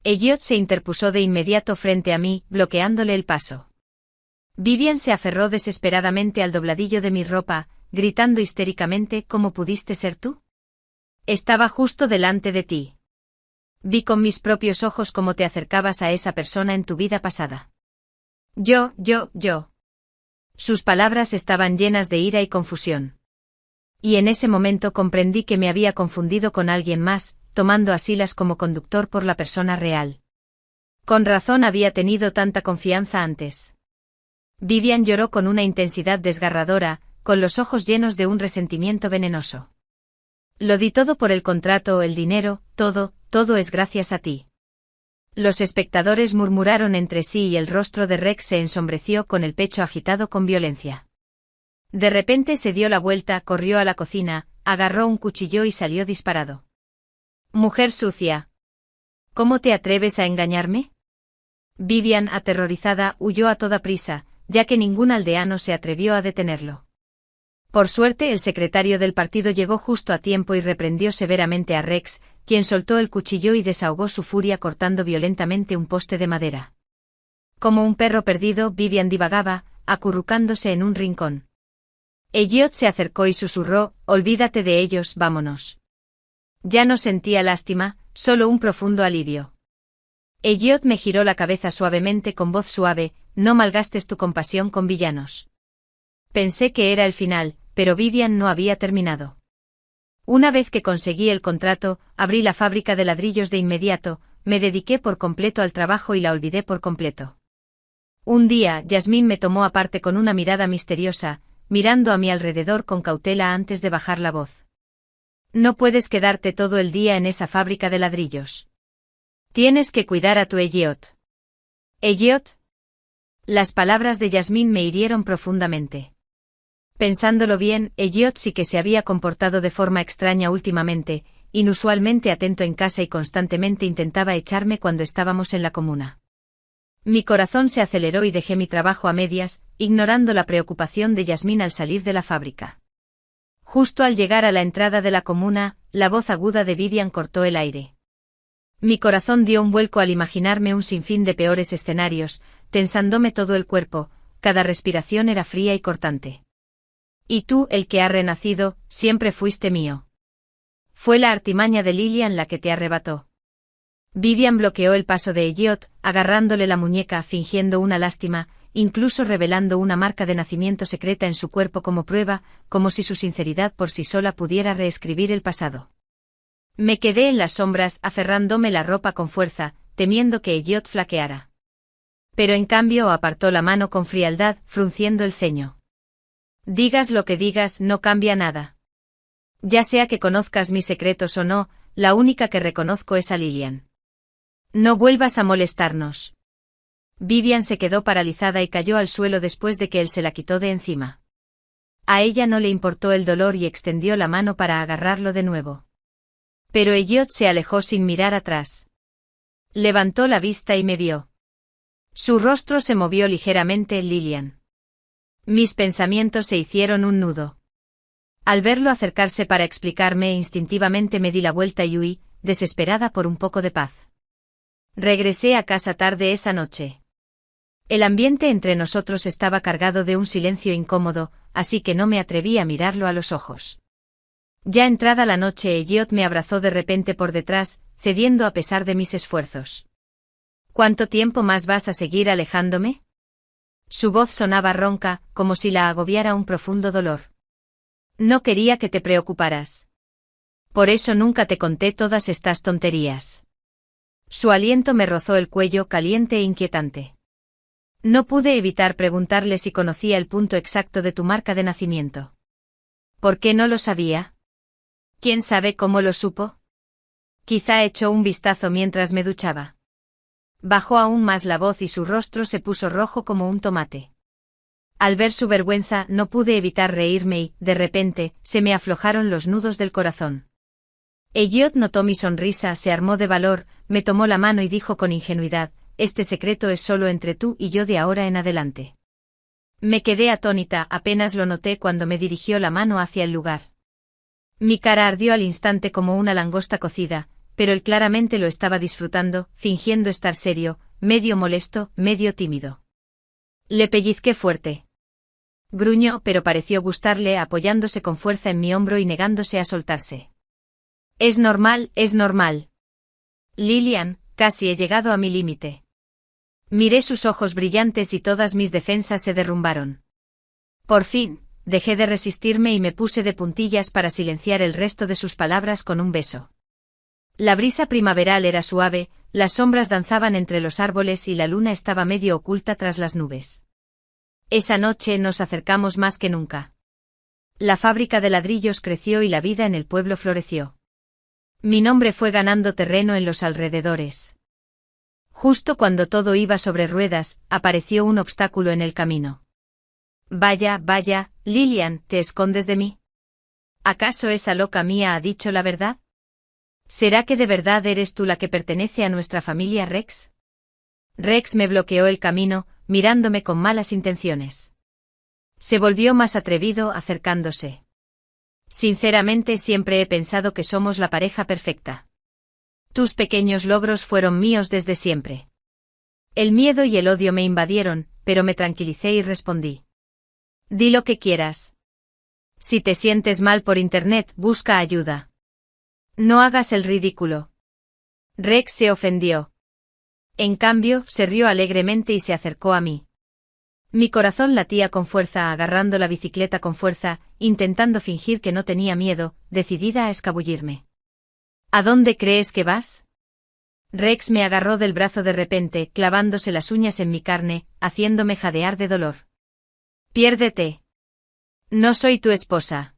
Elliot se interpuso de inmediato frente a mí, bloqueándole el paso. Vivian se aferró desesperadamente al dobladillo de mi ropa, gritando histéricamente: ¿Cómo pudiste ser tú? Estaba justo delante de ti. Vi con mis propios ojos cómo te acercabas a esa persona en tu vida pasada. Yo. Sus palabras estaban llenas de ira y confusión. Y en ese momento comprendí que me había confundido con alguien más, tomando a Silas como conductor por la persona real. Con razón había tenido tanta confianza antes. Vivian lloró con una intensidad desgarradora, con los ojos llenos de un resentimiento venenoso. Lo di todo por el contrato, el dinero, todo es gracias a ti. Los espectadores murmuraron entre sí y el rostro de Rex se ensombreció con el pecho agitado con violencia. De repente se dio la vuelta, corrió a la cocina, agarró un cuchillo y salió disparado. Mujer sucia. ¿Cómo te atreves a engañarme? Vivian, aterrorizada, huyó a toda prisa, ya que ningún aldeano se atrevió a detenerlo. Por suerte el secretario del partido llegó justo a tiempo y reprendió severamente a Rex, quien soltó el cuchillo y desahogó su furia cortando violentamente un poste de madera. Como un perro perdido, Vivian divagaba, acurrucándose en un rincón. Elliot se acercó y susurró: olvídate de ellos, vámonos. Ya no sentía lástima, solo un profundo alivio. Elliot me giró la cabeza suavemente con voz suave: no malgastes tu compasión con villanos. Pensé que era el final, pero Vivian no había terminado. Una vez que conseguí el contrato, abrí la fábrica de ladrillos de inmediato, me dediqué por completo al trabajo y la olvidé por completo. Un día, Yasmín me tomó aparte con una mirada misteriosa, mirando a mi alrededor con cautela antes de bajar la voz. No puedes quedarte todo el día en esa fábrica de ladrillos. Tienes que cuidar a tu Elliot. ¿Elliot? Las palabras de Yasmín me hirieron profundamente. Pensándolo bien, Elliot sí que se había comportado de forma extraña últimamente, inusualmente atento en casa y constantemente intentaba echarme cuando estábamos en la comuna. Mi corazón se aceleró y dejé mi trabajo a medias, ignorando la preocupación de Yasmín al salir de la fábrica. Justo al llegar a la entrada de la comuna, la voz aguda de Vivian cortó el aire. Mi corazón dio un vuelco al imaginarme un sinfín de peores escenarios, tensándome todo el cuerpo, cada respiración era fría y cortante. Y tú, el que ha renacido, siempre fuiste mío. Fue la artimaña de Lillian la que te arrebató. Vivian bloqueó el paso de Elliot, agarrándole la muñeca, fingiendo una lástima, incluso revelando una marca de nacimiento secreta en su cuerpo como prueba, como si su sinceridad por sí sola pudiera reescribir el pasado. Me quedé en las sombras, aferrándome la ropa con fuerza, temiendo que Elliot flaqueara. Pero en cambio apartó la mano con frialdad, frunciendo el ceño. Digas lo que digas, no cambia nada. Ya sea que conozcas mis secretos o no, la única que reconozco es a Lillian. No vuelvas a molestarnos. Vivian se quedó paralizada y cayó al suelo después de que él se la quitó de encima. A ella no le importó el dolor y extendió la mano para agarrarlo de nuevo. Pero Elliot se alejó sin mirar atrás. Levantó la vista y me vio. Su rostro se movió ligeramente. Lillian. Mis pensamientos se hicieron un nudo. Al verlo acercarse para explicarme, instintivamente me di la vuelta y huí, desesperada por un poco de paz. Regresé a casa tarde esa noche. El ambiente entre nosotros estaba cargado de un silencio incómodo, así que no me atreví a mirarlo a los ojos. Ya entrada la noche, Elliot me abrazó de repente por detrás, cediendo a pesar de mis esfuerzos. ¿Cuánto tiempo más vas a seguir alejándome? Su voz sonaba ronca, como si la agobiara un profundo dolor. No quería que te preocuparas. Por eso nunca te conté todas estas tonterías. Su aliento me rozó el cuello, caliente e inquietante. No pude evitar preguntarle si conocía el punto exacto de tu marca de nacimiento. ¿Por qué no lo sabía? ¿Quién sabe cómo lo supo? Quizá echó un vistazo mientras me duchaba. Bajó aún más la voz y su rostro se puso rojo como un tomate. Al ver su vergüenza no pude evitar reírme y, de repente, se me aflojaron los nudos del corazón. Elliot notó mi sonrisa, se armó de valor, me tomó la mano y dijo con ingenuidad: «Este secreto es solo entre tú y yo de ahora en adelante». Me quedé atónita, apenas lo noté cuando me dirigió la mano hacia el lugar. Mi cara ardió al instante como una langosta cocida, pero él claramente lo estaba disfrutando, fingiendo estar serio, medio molesto, medio tímido. Le pellizqué fuerte. Gruñó, pero pareció gustarle, apoyándose con fuerza en mi hombro y negándose a soltarse. Es normal, Lilian, casi he llegado a mi límite. Miré sus ojos brillantes y todas mis defensas se derrumbaron. Por fin, dejé de resistirme y me puse de puntillas para silenciar el resto de sus palabras con un beso. La brisa primaveral era suave, las sombras danzaban entre los árboles y la luna estaba medio oculta tras las nubes. Esa noche nos acercamos más que nunca. La fábrica de ladrillos creció y la vida en el pueblo floreció. Mi nombre fue ganando terreno en los alrededores. Justo cuando todo iba sobre ruedas, apareció un obstáculo en el camino. Vaya, Lilian, ¿te escondes de mí? ¿Acaso esa loca mía ha dicho la verdad? ¿Será que de verdad eres tú la que pertenece a nuestra familia, Rex? Rex me bloqueó el camino, mirándome con malas intenciones. Se volvió más atrevido, acercándose. Sinceramente siempre he pensado que somos la pareja perfecta. Tus pequeños logros fueron míos desde siempre. El miedo y el odio me invadieron, pero me tranquilicé y respondí. Di lo que quieras. Si te sientes mal por internet, busca ayuda. No hagas el ridículo. Rex se ofendió. En cambio, se rió alegremente y se acercó a mí. Mi corazón latía con fuerza, agarrando la bicicleta con fuerza, intentando fingir que no tenía miedo, decidida a escabullirme. ¿A dónde crees que vas? Rex me agarró del brazo de repente, clavándose las uñas en mi carne, haciéndome jadear de dolor. Piérdete. No soy tu esposa.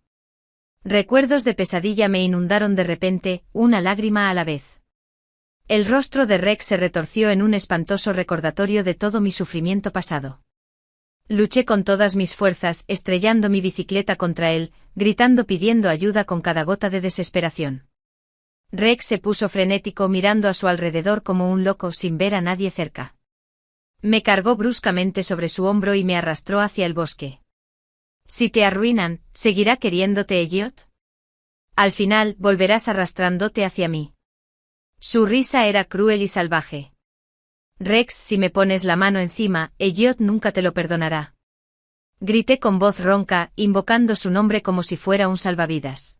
Recuerdos de pesadilla me inundaron de repente, una lágrima a la vez. El rostro de Rex se retorció en un espantoso recordatorio de todo mi sufrimiento pasado. Luché con todas mis fuerzas, estrellando mi bicicleta contra él, gritando pidiendo ayuda con cada gota de desesperación. Rex se puso frenético mirando a su alrededor como un loco sin ver a nadie cerca. Me cargó bruscamente sobre su hombro y me arrastró hacia el bosque. Si te arruinan, ¿seguirá queriéndote Elliot? Al final, volverás arrastrándote hacia mí. Su risa era cruel y salvaje. Rex, si me pones la mano encima, Elliot nunca te lo perdonará. Grité con voz ronca, invocando su nombre como si fuera un salvavidas.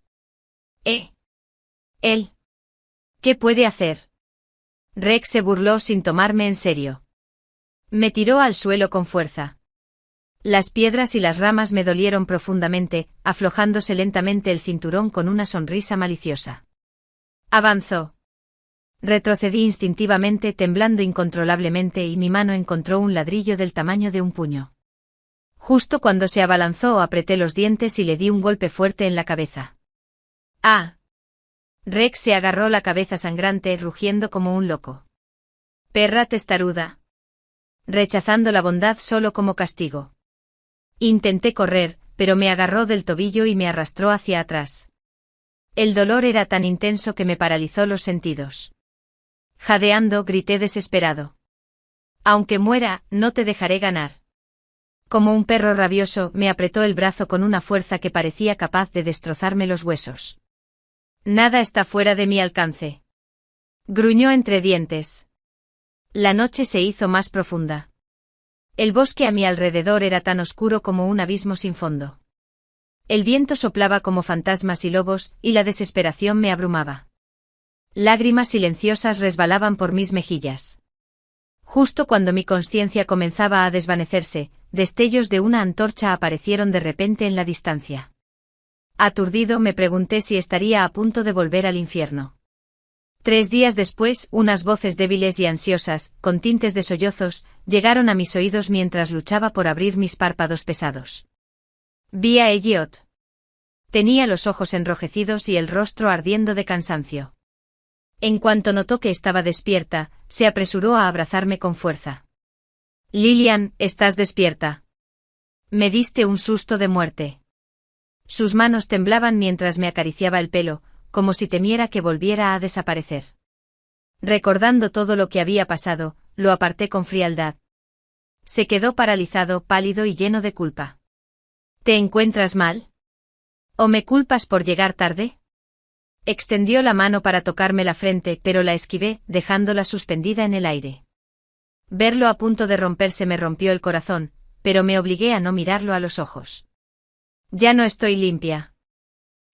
Él. ¿Qué puede hacer? Rex se burló sin tomarme en serio. Me tiró al suelo con fuerza. Las piedras y las ramas me dolieron profundamente, aflojándose lentamente el cinturón con una sonrisa maliciosa. Avanzó. Retrocedí instintivamente, temblando incontrolablemente, y mi mano encontró un ladrillo del tamaño de un puño. Justo cuando se abalanzó, apreté los dientes y le di un golpe fuerte en la cabeza. ¡Ah! Rex se agarró la cabeza sangrante, rugiendo como un loco. Perra testaruda. Rechazando la bondad solo como castigo. Intenté correr, pero me agarró del tobillo y me arrastró hacia atrás. El dolor era tan intenso que me paralizó los sentidos. Jadeando, grité desesperado. Aunque muera, no te dejaré ganar. Como un perro rabioso, me apretó el brazo con una fuerza que parecía capaz de destrozarme los huesos. Nada está fuera de mi alcance. Gruñó entre dientes. La noche se hizo más profunda. El bosque a mi alrededor era tan oscuro como un abismo sin fondo. El viento soplaba como fantasmas y lobos, y la desesperación me abrumaba. Lágrimas silenciosas resbalaban por mis mejillas. Justo cuando mi conciencia comenzaba a desvanecerse, destellos de una antorcha aparecieron de repente en la distancia. Aturdido me pregunté si estaría a punto de volver al infierno. 3 días después, unas voces débiles y ansiosas, con tintes de sollozos, llegaron a mis oídos mientras luchaba por abrir mis párpados pesados. Vi a Elliot. Tenía los ojos enrojecidos y el rostro ardiendo de cansancio. En cuanto notó que estaba despierta, se apresuró a abrazarme con fuerza. Lilian, ¿estás despierta? Me diste un susto de muerte. Sus manos temblaban mientras me acariciaba el pelo, como si temiera que volviera a desaparecer. Recordando todo lo que había pasado, lo aparté con frialdad. Se quedó paralizado, pálido y lleno de culpa. ¿Te encuentras mal? ¿O me culpas por llegar tarde? Extendió la mano para tocarme la frente, pero la esquivé, dejándola suspendida en el aire. Verlo a punto de romperse me rompió el corazón, pero me obligué a no mirarlo a los ojos. Ya no estoy limpia.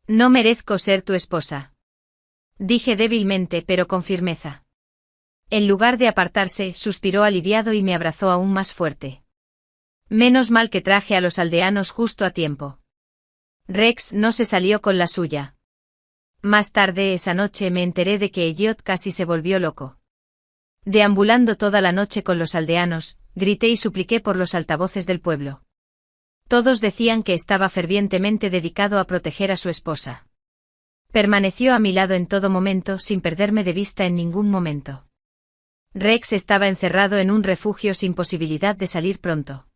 No merezco ser tu esposa. Dije débilmente pero con firmeza. En lugar de apartarse, suspiró aliviado y me abrazó aún más fuerte. Menos mal que traje a los aldeanos justo a tiempo. Rex no se salió con la suya. Más tarde esa noche me enteré de que Elliot casi se volvió loco. Deambulando toda la noche con los aldeanos, grité y supliqué por los altavoces del pueblo. Todos decían que estaba fervientemente dedicado a proteger a su esposa. Permaneció a mi lado en todo momento sin perderme de vista en ningún momento. Rex estaba encerrado en un refugio sin posibilidad de salir pronto.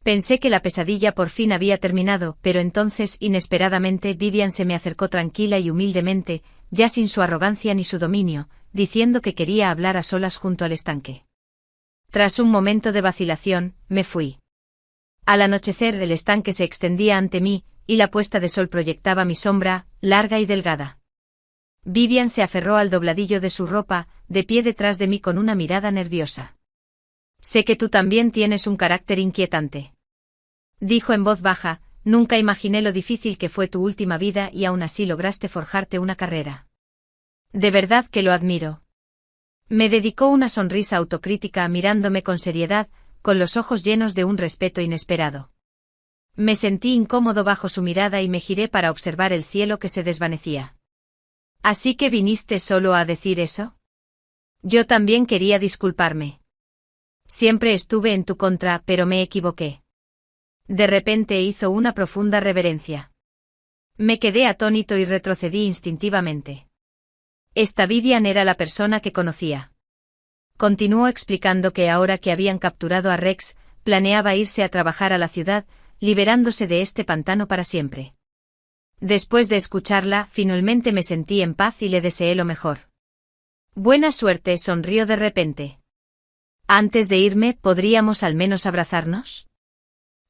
Pensé que la pesadilla por fin había terminado, pero entonces, inesperadamente, Vivian se me acercó tranquila y humildemente, ya sin su arrogancia ni su dominio, diciendo que quería hablar a solas junto al estanque. Tras un momento de vacilación, me fui. Al anochecer el estanque se extendía ante mí, y la puesta de sol proyectaba mi sombra, larga y delgada. Vivian se aferró al dobladillo de su ropa, de pie detrás de mí con una mirada nerviosa. Sé que tú también tienes un carácter inquietante. Dijo en voz baja, nunca imaginé lo difícil que fue tu última vida y aún así lograste forjarte una carrera. De verdad que lo admiro. Me dedicó una sonrisa autocrítica mirándome con seriedad, con los ojos llenos de un respeto inesperado. Me sentí incómodo bajo su mirada y me giré para observar el cielo que se desvanecía. ¿Así que viniste solo a decir eso? Yo también quería disculparme. Siempre estuve en tu contra, pero me equivoqué. De repente hizo una profunda reverencia. Me quedé atónito y retrocedí instintivamente. Esta Vivian era la persona que conocía. Continuó explicando que ahora que habían capturado a Rex, planeaba irse a trabajar a la ciudad, liberándose de este pantano para siempre. Después de escucharla, finalmente me sentí en paz y le deseé lo mejor. Buena suerte, sonrió de repente. Antes de irme, ¿podríamos al menos abrazarnos?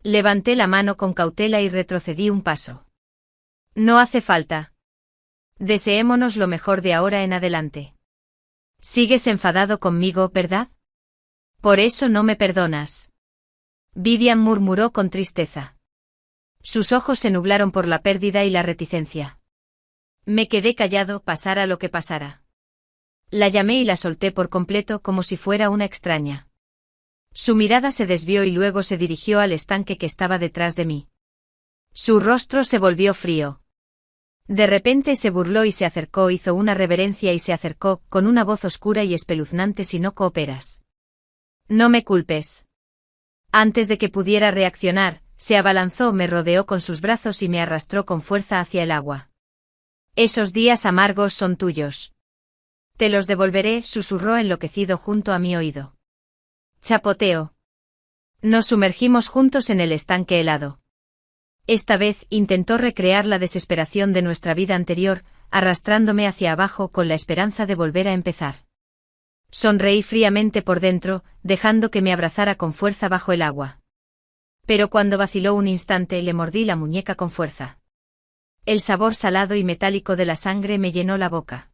Levanté la mano con cautela y retrocedí un paso. No hace falta. Deseémonos lo mejor de ahora en adelante. Sigues enfadado conmigo, ¿verdad? Por eso no me perdonas. Vivian murmuró con tristeza. Sus ojos se nublaron por la pérdida y la reticencia. Me quedé callado, pasara lo que pasara. La llamé y la solté por completo como si fuera una extraña. Su mirada se desvió y luego se dirigió al estanque que estaba detrás de mí. Su rostro se volvió frío. De repente se burló y se acercó, hizo una reverencia y se acercó, con una voz oscura y espeluznante: si no cooperas. No me culpes. Antes de que pudiera reaccionar, se abalanzó, me rodeó con sus brazos y me arrastró con fuerza hacia el agua. Esos días amargos son tuyos. Te los devolveré, susurró enloquecido junto a mi oído. Chapoteo. Nos sumergimos juntos en el estanque helado. Esta vez intentó recrear la desesperación de nuestra vida anterior, arrastrándome hacia abajo con la esperanza de volver a empezar. Sonreí fríamente por dentro, dejando que me abrazara con fuerza bajo el agua. Pero cuando vaciló un instante, le mordí la muñeca con fuerza. El sabor salado y metálico de la sangre me llenó la boca.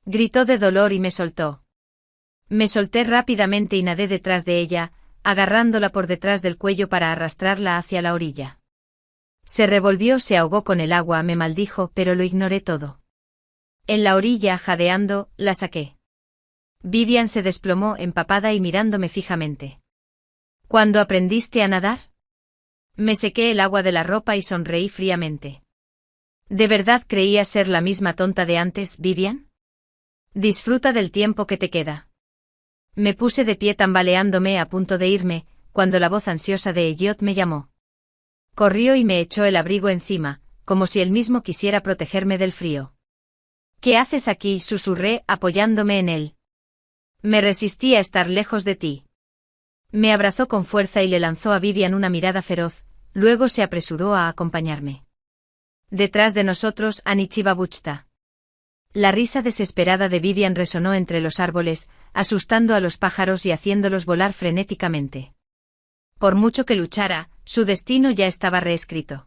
Gritó de dolor y me soltó. Me solté rápidamente y nadé detrás de ella, agarrándola por detrás del cuello para arrastrarla hacia la orilla. Se revolvió, se ahogó con el agua, me maldijo, pero lo ignoré todo. En la orilla, jadeando, la saqué. Vivian se desplomó empapada y mirándome fijamente. ¿Cuándo aprendiste a nadar? Me sequé el agua de la ropa y sonreí fríamente. ¿De verdad creías ser la misma tonta de antes, Vivian? Disfruta del tiempo que te queda. Me puse de pie tambaleándome a punto de irme, cuando la voz ansiosa de Elliot me llamó. Corrió y me echó el abrigo encima, como si él mismo quisiera protegerme del frío. ¿Qué haces aquí?, susurré, apoyándome en él. Me resistí a estar lejos de ti. Me abrazó con fuerza y le lanzó a Vivian una mirada feroz, luego se apresuró a acompañarme. Detrás de nosotros, Anichibabuchta. La risa desesperada de Vivian resonó entre los árboles, asustando a los pájaros y haciéndolos volar frenéticamente. Por mucho que luchara, su destino ya estaba reescrito.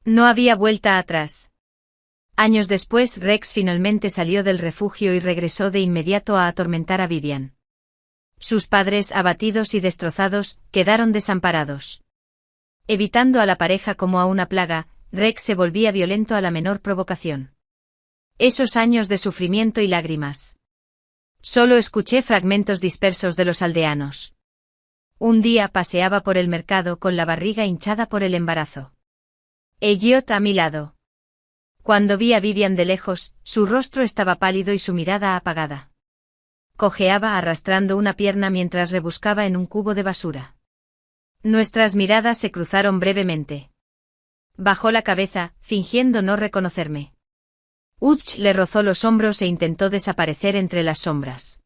No había vuelta atrás. Años después, Rex finalmente salió del refugio y regresó de inmediato a atormentar a Vivian. Sus padres, abatidos y destrozados, quedaron desamparados. Evitando a la pareja como a una plaga, Rex se volvía violento a la menor provocación. Esos años de sufrimiento y lágrimas. Solo escuché fragmentos dispersos de los aldeanos. Un día paseaba por el mercado con la barriga hinchada por el embarazo. Elliot a mi lado. Cuando vi a Vivian de lejos, su rostro estaba pálido y su mirada apagada. Cojeaba arrastrando una pierna mientras rebuscaba en un cubo de basura. Nuestras miradas se cruzaron brevemente. Bajó la cabeza, fingiendo no reconocerme. Utch le rozó los hombros e intentó desaparecer entre las sombras.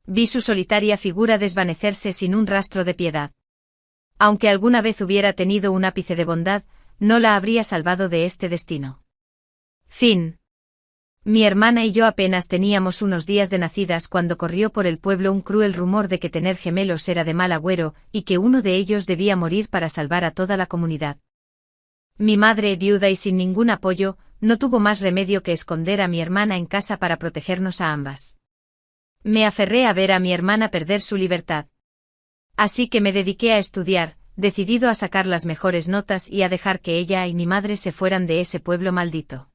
Vi su solitaria figura desvanecerse sin un rastro de piedad. Aunque alguna vez hubiera tenido un ápice de bondad, no la habría salvado de este destino. Fin. Mi hermana y yo apenas teníamos unos días de nacidas cuando corrió por el pueblo un cruel rumor de que tener gemelos era de mal agüero y que uno de ellos debía morir para salvar a toda la comunidad. Mi madre, viuda y sin ningún apoyo, no tuvo más remedio que esconder a mi hermana en casa para protegernos a ambas. Me aferré a ver a mi hermana perder su libertad. Así que me dediqué a estudiar, decidido a sacar las mejores notas y a dejar que ella y mi madre se fueran de ese pueblo maldito.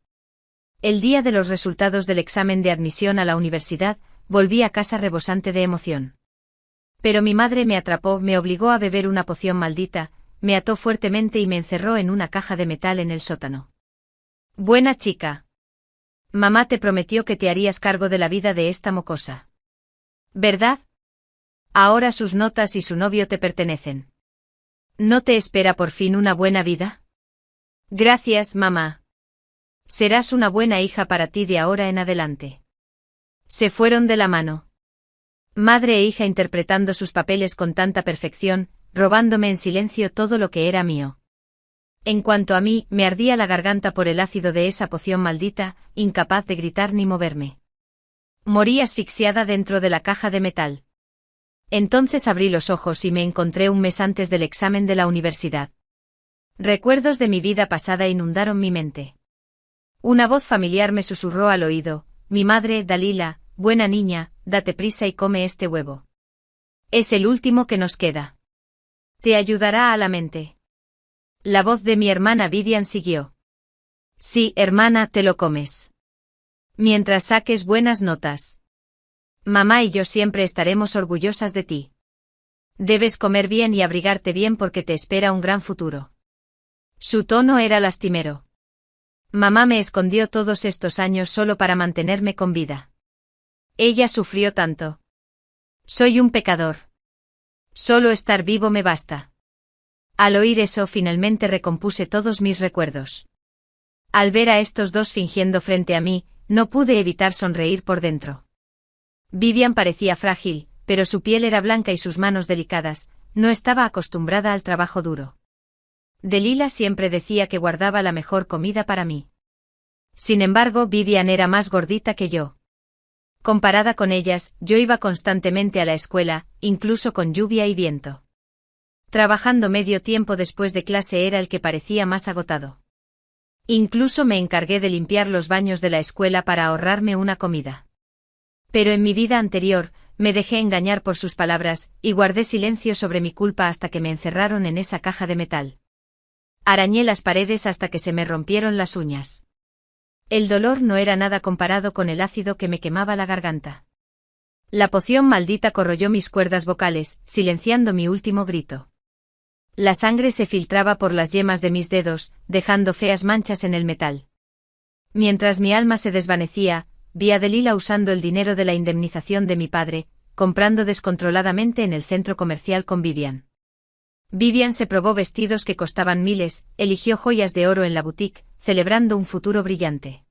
El día de los resultados del examen de admisión a la universidad, volví a casa rebosante de emoción. Pero mi madre me atrapó, me obligó a beber una poción maldita, me ató fuertemente y me encerró en una caja de metal en el sótano. Buena chica. Mamá te prometió que te harías cargo de la vida de esta mocosa. ¿Verdad? Ahora sus notas y su novio te pertenecen. ¿No te espera por fin una buena vida? Gracias, mamá. Serás una buena hija para ti de ahora en adelante. Se fueron de la mano. Madre e hija interpretando sus papeles con tanta perfección, robándome en silencio todo lo que era mío. En cuanto a mí, me ardía la garganta por el ácido de esa poción maldita, incapaz de gritar ni moverme. Morí asfixiada dentro de la caja de metal. Entonces abrí los ojos y me encontré un mes antes del examen de la universidad. Recuerdos de mi vida pasada inundaron mi mente. Una voz familiar me susurró al oído: mi madre, Dalila, buena niña, date prisa y come este huevo. Es el último que nos queda. Te ayudará a la mente. La voz de mi hermana Vivian siguió. Sí, hermana, te lo comes. Mientras saques buenas notas. Mamá y yo siempre estaremos orgullosas de ti. Debes comer bien y abrigarte bien porque te espera un gran futuro. Su tono era lastimero. Mamá me escondió todos estos años solo para mantenerme con vida. Ella sufrió tanto. Soy un pecador. Solo estar vivo me basta. Al oír eso finalmente recompuse todos mis recuerdos. Al ver a estos dos fingiendo frente a mí, no pude evitar sonreír por dentro. Vivian parecía frágil, pero su piel era blanca y sus manos delicadas, no estaba acostumbrada al trabajo duro. Dalila siempre decía que guardaba la mejor comida para mí. Sin embargo, Vivian era más gordita que yo. Comparada con ellas, yo iba constantemente a la escuela, incluso con lluvia y viento. Trabajando medio tiempo después de clase era el que parecía más agotado. Incluso me encargué de limpiar los baños de la escuela para ahorrarme una comida. Pero en mi vida anterior, me dejé engañar por sus palabras, y guardé silencio sobre mi culpa hasta que me encerraron en esa caja de metal. Arañé las paredes hasta que se me rompieron las uñas. El dolor no era nada comparado con el ácido que me quemaba la garganta. La poción maldita corroyó mis cuerdas vocales, silenciando mi último grito. La sangre se filtraba por las yemas de mis dedos, dejando feas manchas en el metal. Mientras mi alma se desvanecía, vi a Dalila usando el dinero de la indemnización de mi padre, comprando descontroladamente en el centro comercial con Vivian. Vivian se probó vestidos que costaban miles, eligió joyas de oro en la boutique, celebrando un futuro brillante.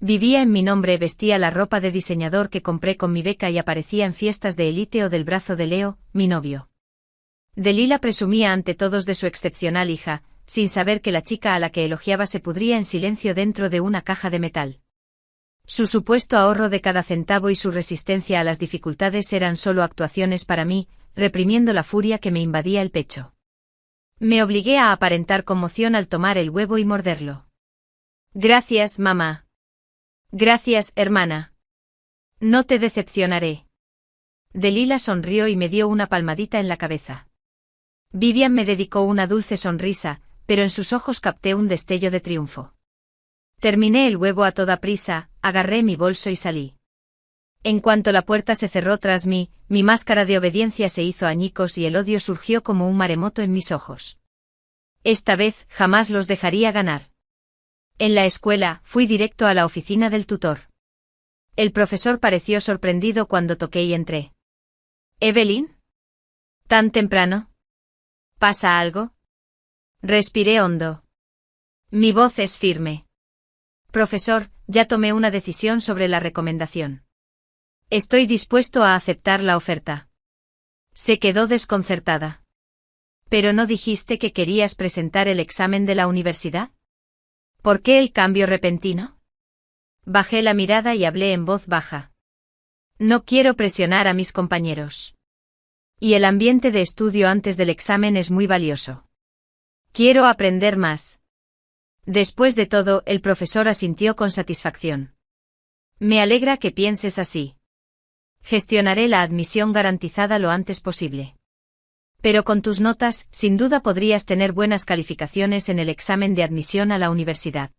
Vivía en mi nombre, vestía la ropa de diseñador que compré con mi beca y aparecía en fiestas de élite o del brazo de Leo, mi novio. Delilah presumía ante todos de su excepcional hija, sin saber que la chica a la que elogiaba se pudría en silencio dentro de una caja de metal. Su supuesto ahorro de cada centavo y su resistencia a las dificultades eran solo actuaciones para mí, reprimiendo la furia que me invadía el pecho. Me obligué a aparentar conmoción al tomar el huevo y morderlo. Gracias, mamá. Gracias, hermana. No te decepcionaré. Delilah sonrió y me dio una palmadita en la cabeza. Vivian me dedicó una dulce sonrisa, pero en sus ojos capté un destello de triunfo. Terminé el huevo a toda prisa, agarré mi bolso y salí. En cuanto la puerta se cerró tras mí, mi máscara de obediencia se hizo añicos y el odio surgió como un maremoto en mis ojos. Esta vez jamás los dejaría ganar. En la escuela, fui directo a la oficina del tutor. El profesor pareció sorprendido cuando toqué y entré. ¿Evelyn? ¿Tan temprano? ¿Pasa algo? Respiré hondo. Mi voz es firme. Profesor, ya tomé una decisión sobre la recomendación. Estoy dispuesto a aceptar la oferta. Se quedó desconcertada. ¿Pero no dijiste que querías presentar el examen de la universidad? ¿Por qué el cambio repentino? Bajé la mirada y hablé en voz baja. No quiero presionar a mis compañeros. Y el ambiente de estudio antes del examen es muy valioso. Quiero aprender más. Después de todo, el profesor asintió con satisfacción. Me alegra que pienses así. Gestionaré la admisión garantizada lo antes posible. Pero con tus notas, sin duda podrías tener buenas calificaciones en el examen de admisión a la universidad.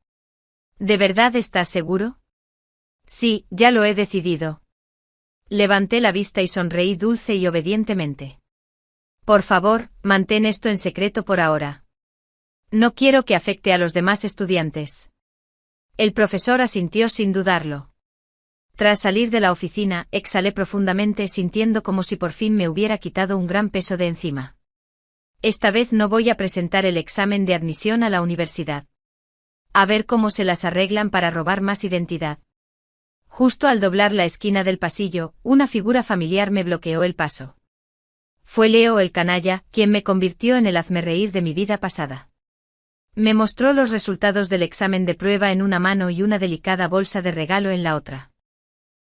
¿De verdad estás seguro? Sí, ya lo he decidido. Levanté la vista y sonreí dulce y obedientemente. Por favor, mantén esto en secreto por ahora. No quiero que afecte a los demás estudiantes. El profesor asintió sin dudarlo. Tras salir de la oficina, exhalé profundamente sintiendo como si por fin me hubiera quitado un gran peso de encima. Esta vez no voy a presentar el examen de admisión a la universidad. A ver cómo se las arreglan para robar más identidad. Justo al doblar la esquina del pasillo, una figura familiar me bloqueó el paso. Fue Leo el canalla, quien me convirtió en el hazmerreír de mi vida pasada. Me mostró los resultados del examen de prueba en una mano y una delicada bolsa de regalo en la otra.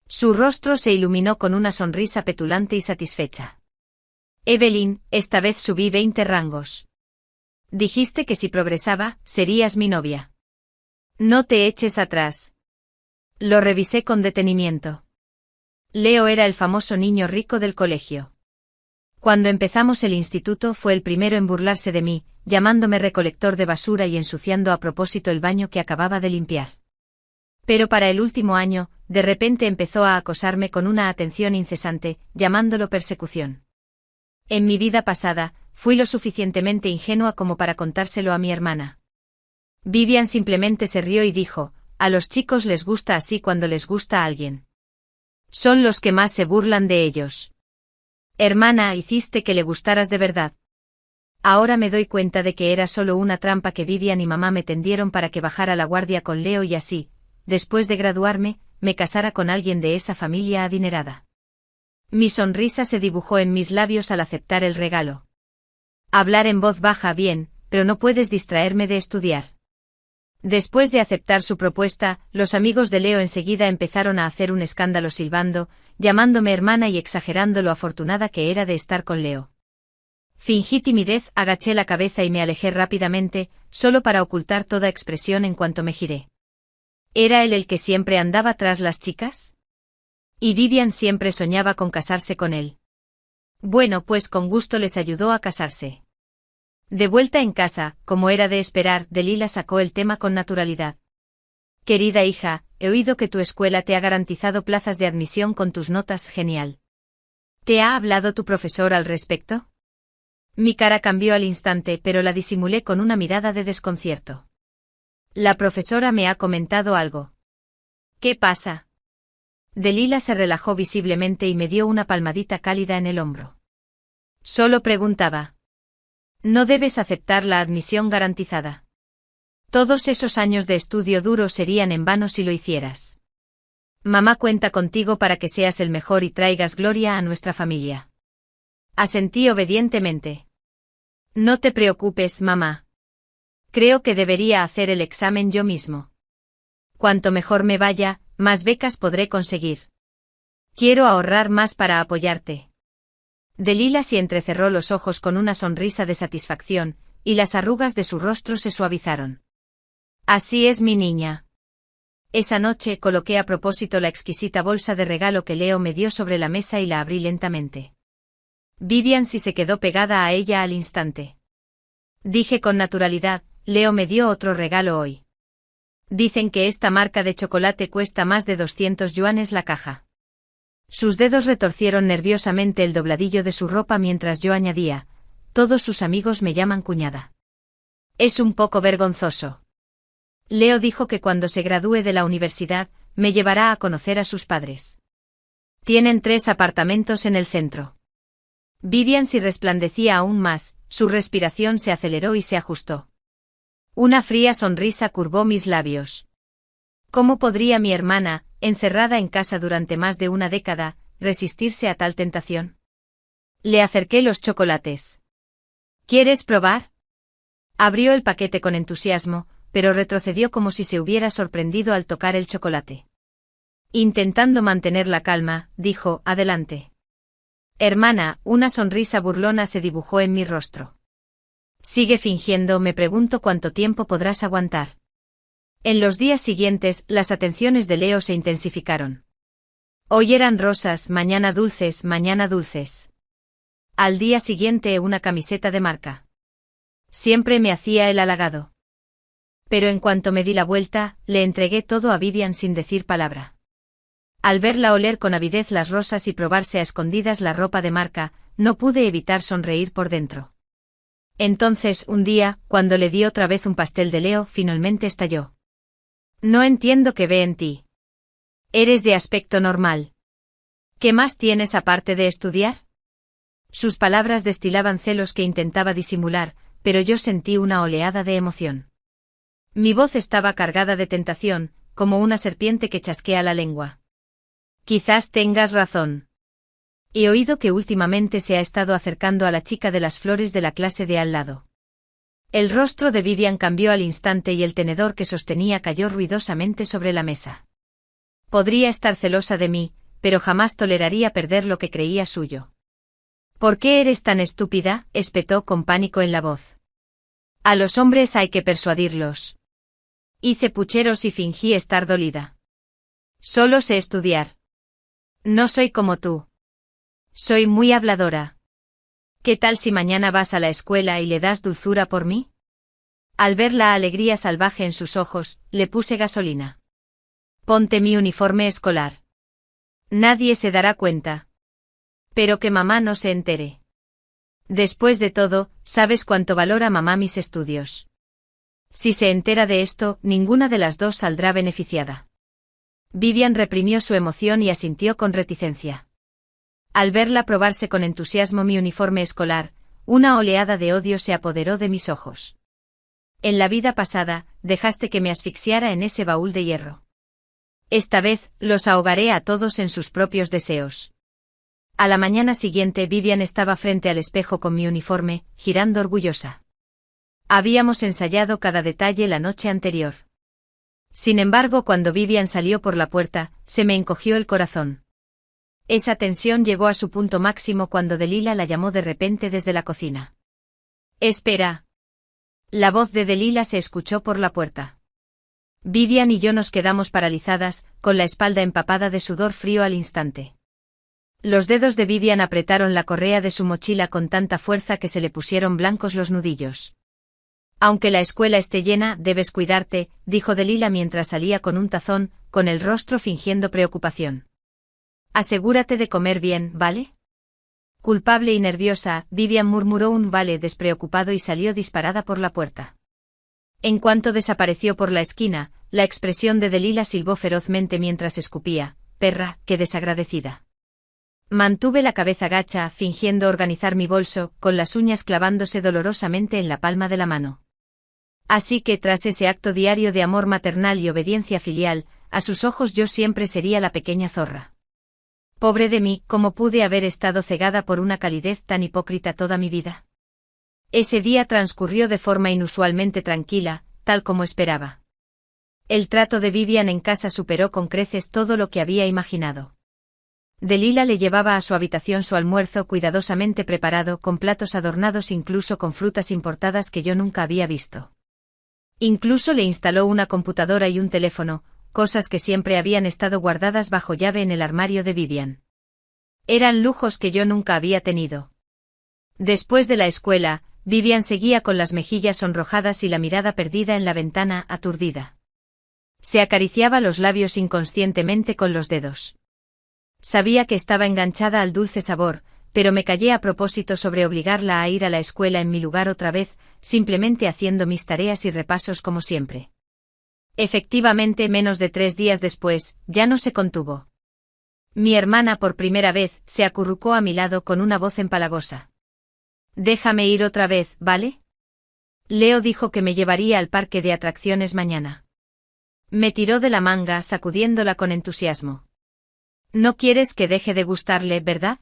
Su rostro se iluminó con una sonrisa petulante y satisfecha. Evelyn, esta vez subí 20 rangos. Dijiste que si progresaba, serías mi novia. No te eches atrás. Lo revisé con detenimiento. Leo era el famoso niño rico del colegio. Cuando empezamos el instituto fue el primero en burlarse de mí, llamándome recolector de basura y ensuciando a propósito el baño que acababa de limpiar. Pero para el último año, de repente empezó a acosarme con una atención incesante, llamándolo persecución. En mi vida pasada, fui lo suficientemente ingenua como para contárselo a mi hermana. Vivian simplemente se rió y dijo, a los chicos les gusta así cuando les gusta a alguien. Son los que más se burlan de ellos. Hermana, hiciste que le gustaras de verdad. Ahora me doy cuenta de que era solo una trampa que Vivian y mamá me tendieron para que bajara la guardia con Leo y así, después de graduarme, me casara con alguien de esa familia adinerada. Mi sonrisa se dibujó en mis labios al aceptar el regalo. Hablar en voz baja bien, pero no puedes distraerme de estudiar. Después de aceptar su propuesta, los amigos de Leo enseguida empezaron a hacer un escándalo silbando, llamándome hermana y exagerando lo afortunada que era de estar con Leo. Fingí timidez, agaché la cabeza y me alejé rápidamente, solo para ocultar toda expresión en cuanto me giré. ¿Era él el que siempre andaba tras las chicas? Y Vivian siempre soñaba con casarse con él. Bueno, pues con gusto les ayudó a casarse. De vuelta en casa, como era de esperar, Delilah sacó el tema con naturalidad. Querida hija, he oído que tu escuela te ha garantizado plazas de admisión con tus notas genial. ¿Te ha hablado tu profesor al respecto? Mi cara cambió al instante, pero la disimulé con una mirada de desconcierto. La profesora me ha comentado algo. ¿Qué pasa? Delilah se relajó visiblemente y me dio una palmadita cálida en el hombro. Solo preguntaba. No debes aceptar la admisión garantizada. Todos esos años de estudio duro serían en vano si lo hicieras. Mamá cuenta contigo para que seas el mejor y traigas gloria a nuestra familia. Asentí obedientemente. No te preocupes, mamá. Creo que debería hacer el examen yo mismo. Cuanto mejor me vaya, más becas podré conseguir. Quiero ahorrar más para apoyarte. Delilah se entrecerró los ojos con una sonrisa de satisfacción, y las arrugas de su rostro se suavizaron. Así es mi niña. Esa noche coloqué a propósito la exquisita bolsa de regalo que Leo me dio sobre la mesa y la abrí lentamente. Vivian se quedó pegada a ella al instante. Dije con naturalidad, Leo me dio otro regalo hoy. Dicen que esta marca de chocolate cuesta más de 200 yuanes la caja. Sus dedos retorcieron nerviosamente el dobladillo de su ropa mientras yo añadía, todos sus amigos me llaman cuñada. Es un poco vergonzoso. Leo dijo que cuando se gradúe de la universidad, me llevará a conocer a sus padres. Tienen 3 apartamentos en el centro. Vivian se resplandecía aún más, su respiración se aceleró y se ajustó. Una fría sonrisa curvó mis labios. ¿Cómo podría mi hermana, encerrada en casa durante más de una década, resistirse a tal tentación? Le acerqué los chocolates. ¿Quieres probar? Abrió el paquete con entusiasmo, pero retrocedió como si se hubiera sorprendido al tocar el chocolate. Intentando mantener la calma, dijo, adelante. Hermana, una sonrisa burlona se dibujó en mi rostro. Sigue fingiendo, me pregunto cuánto tiempo podrás aguantar. En los días siguientes, las atenciones de Leo se intensificaron. Hoy eran rosas, mañana dulces, mañana dulces. Al día siguiente una camiseta de marca. Siempre me hacía el halagado. Pero en cuanto me di la vuelta, le entregué todo a Vivian sin decir palabra. Al verla oler con avidez las rosas y probarse a escondidas la ropa de marca, no pude evitar sonreír por dentro. Entonces, un día, cuando le di otra vez un pastel de Leo, finalmente estalló. No entiendo qué ve en ti. Eres de aspecto normal. ¿Qué más tienes aparte de estudiar? Sus palabras destilaban celos que intentaba disimular, pero yo sentí una oleada de emoción. Mi voz estaba cargada de tentación, como una serpiente que chasquea la lengua. Quizás tengas razón. He oído que últimamente se ha estado acercando a la chica de las flores de la clase de al lado. El rostro de Vivian cambió al instante y el tenedor que sostenía cayó ruidosamente sobre la mesa. Podría estar celosa de mí, pero jamás toleraría perder lo que creía suyo. ¿Por qué eres tan estúpida?, espetó con pánico en la voz. A los hombres hay que persuadirlos. Hice pucheros y fingí estar dolida. Solo sé estudiar. No soy como tú. Soy muy habladora. ¿Qué tal si mañana vas a la escuela y le das dulzura por mí? Al ver la alegría salvaje en sus ojos, le puse gasolina. Ponte mi uniforme escolar. Nadie se dará cuenta. Pero que mamá no se entere. Después de todo, ¿sabes cuánto valora mamá mis estudios? Si se entera de esto, ninguna de las dos saldrá beneficiada. Vivian reprimió su emoción y asintió con reticencia. Al verla probarse con entusiasmo mi uniforme escolar, una oleada de odio se apoderó de mis ojos. En la vida pasada, dejaste que me asfixiara en ese baúl de hierro. Esta vez, los ahogaré a todos en sus propios deseos. A la mañana siguiente Vivian estaba frente al espejo con mi uniforme, girando orgullosa. Habíamos ensayado cada detalle la noche anterior. Sin embargo, cuando Vivian salió por la puerta, se me encogió el corazón. Esa tensión llegó a su punto máximo cuando Delilah la llamó de repente desde la cocina. «Espera». La voz de Delilah se escuchó por la puerta. Vivian y yo nos quedamos paralizadas, con la espalda empapada de sudor frío al instante. Los dedos de Vivian apretaron la correa de su mochila con tanta fuerza que se le pusieron blancos los nudillos. «Aunque la escuela esté llena, debes cuidarte», dijo Delilah mientras salía con un tazón, con el rostro fingiendo preocupación. «Asegúrate de comer bien, ¿vale?» Culpable y nerviosa, Vivian murmuró un vale despreocupado y salió disparada por la puerta. En cuanto desapareció por la esquina, la expresión de Delilah silbó ferozmente mientras escupía. «Perra, qué desagradecida». Mantuve la cabeza gacha, fingiendo organizar mi bolso, con las uñas clavándose dolorosamente en la palma de la mano. Así que tras ese acto diario de amor maternal y obediencia filial, a sus ojos yo siempre sería la pequeña zorra. Pobre de mí, ¿cómo pude haber estado cegada por una calidez tan hipócrita toda mi vida? Ese día transcurrió de forma inusualmente tranquila, tal como esperaba. El trato de Vivian en casa superó con creces todo lo que había imaginado. Delilah le llevaba a su habitación su almuerzo cuidadosamente preparado con platos adornados incluso con frutas importadas que yo nunca había visto. Incluso le instaló una computadora y un teléfono, cosas que siempre habían estado guardadas bajo llave en el armario de Vivian. Eran lujos que yo nunca había tenido. Después de la escuela, Vivian seguía con las mejillas sonrojadas y la mirada perdida en la ventana, aturdida. Se acariciaba los labios inconscientemente con los dedos. Sabía que estaba enganchada al dulce sabor, pero me callé a propósito sobre obligarla a ir a la escuela en mi lugar otra vez, simplemente haciendo mis tareas y repasos como siempre. Efectivamente, menos de 3 días después, ya no se contuvo. Mi hermana por primera vez se acurrucó a mi lado con una voz empalagosa. «Déjame ir otra vez, ¿vale?» Leo dijo que me llevaría al parque de atracciones mañana. Me tiró de la manga sacudiéndola con entusiasmo. «No quieres que deje de gustarle, ¿verdad?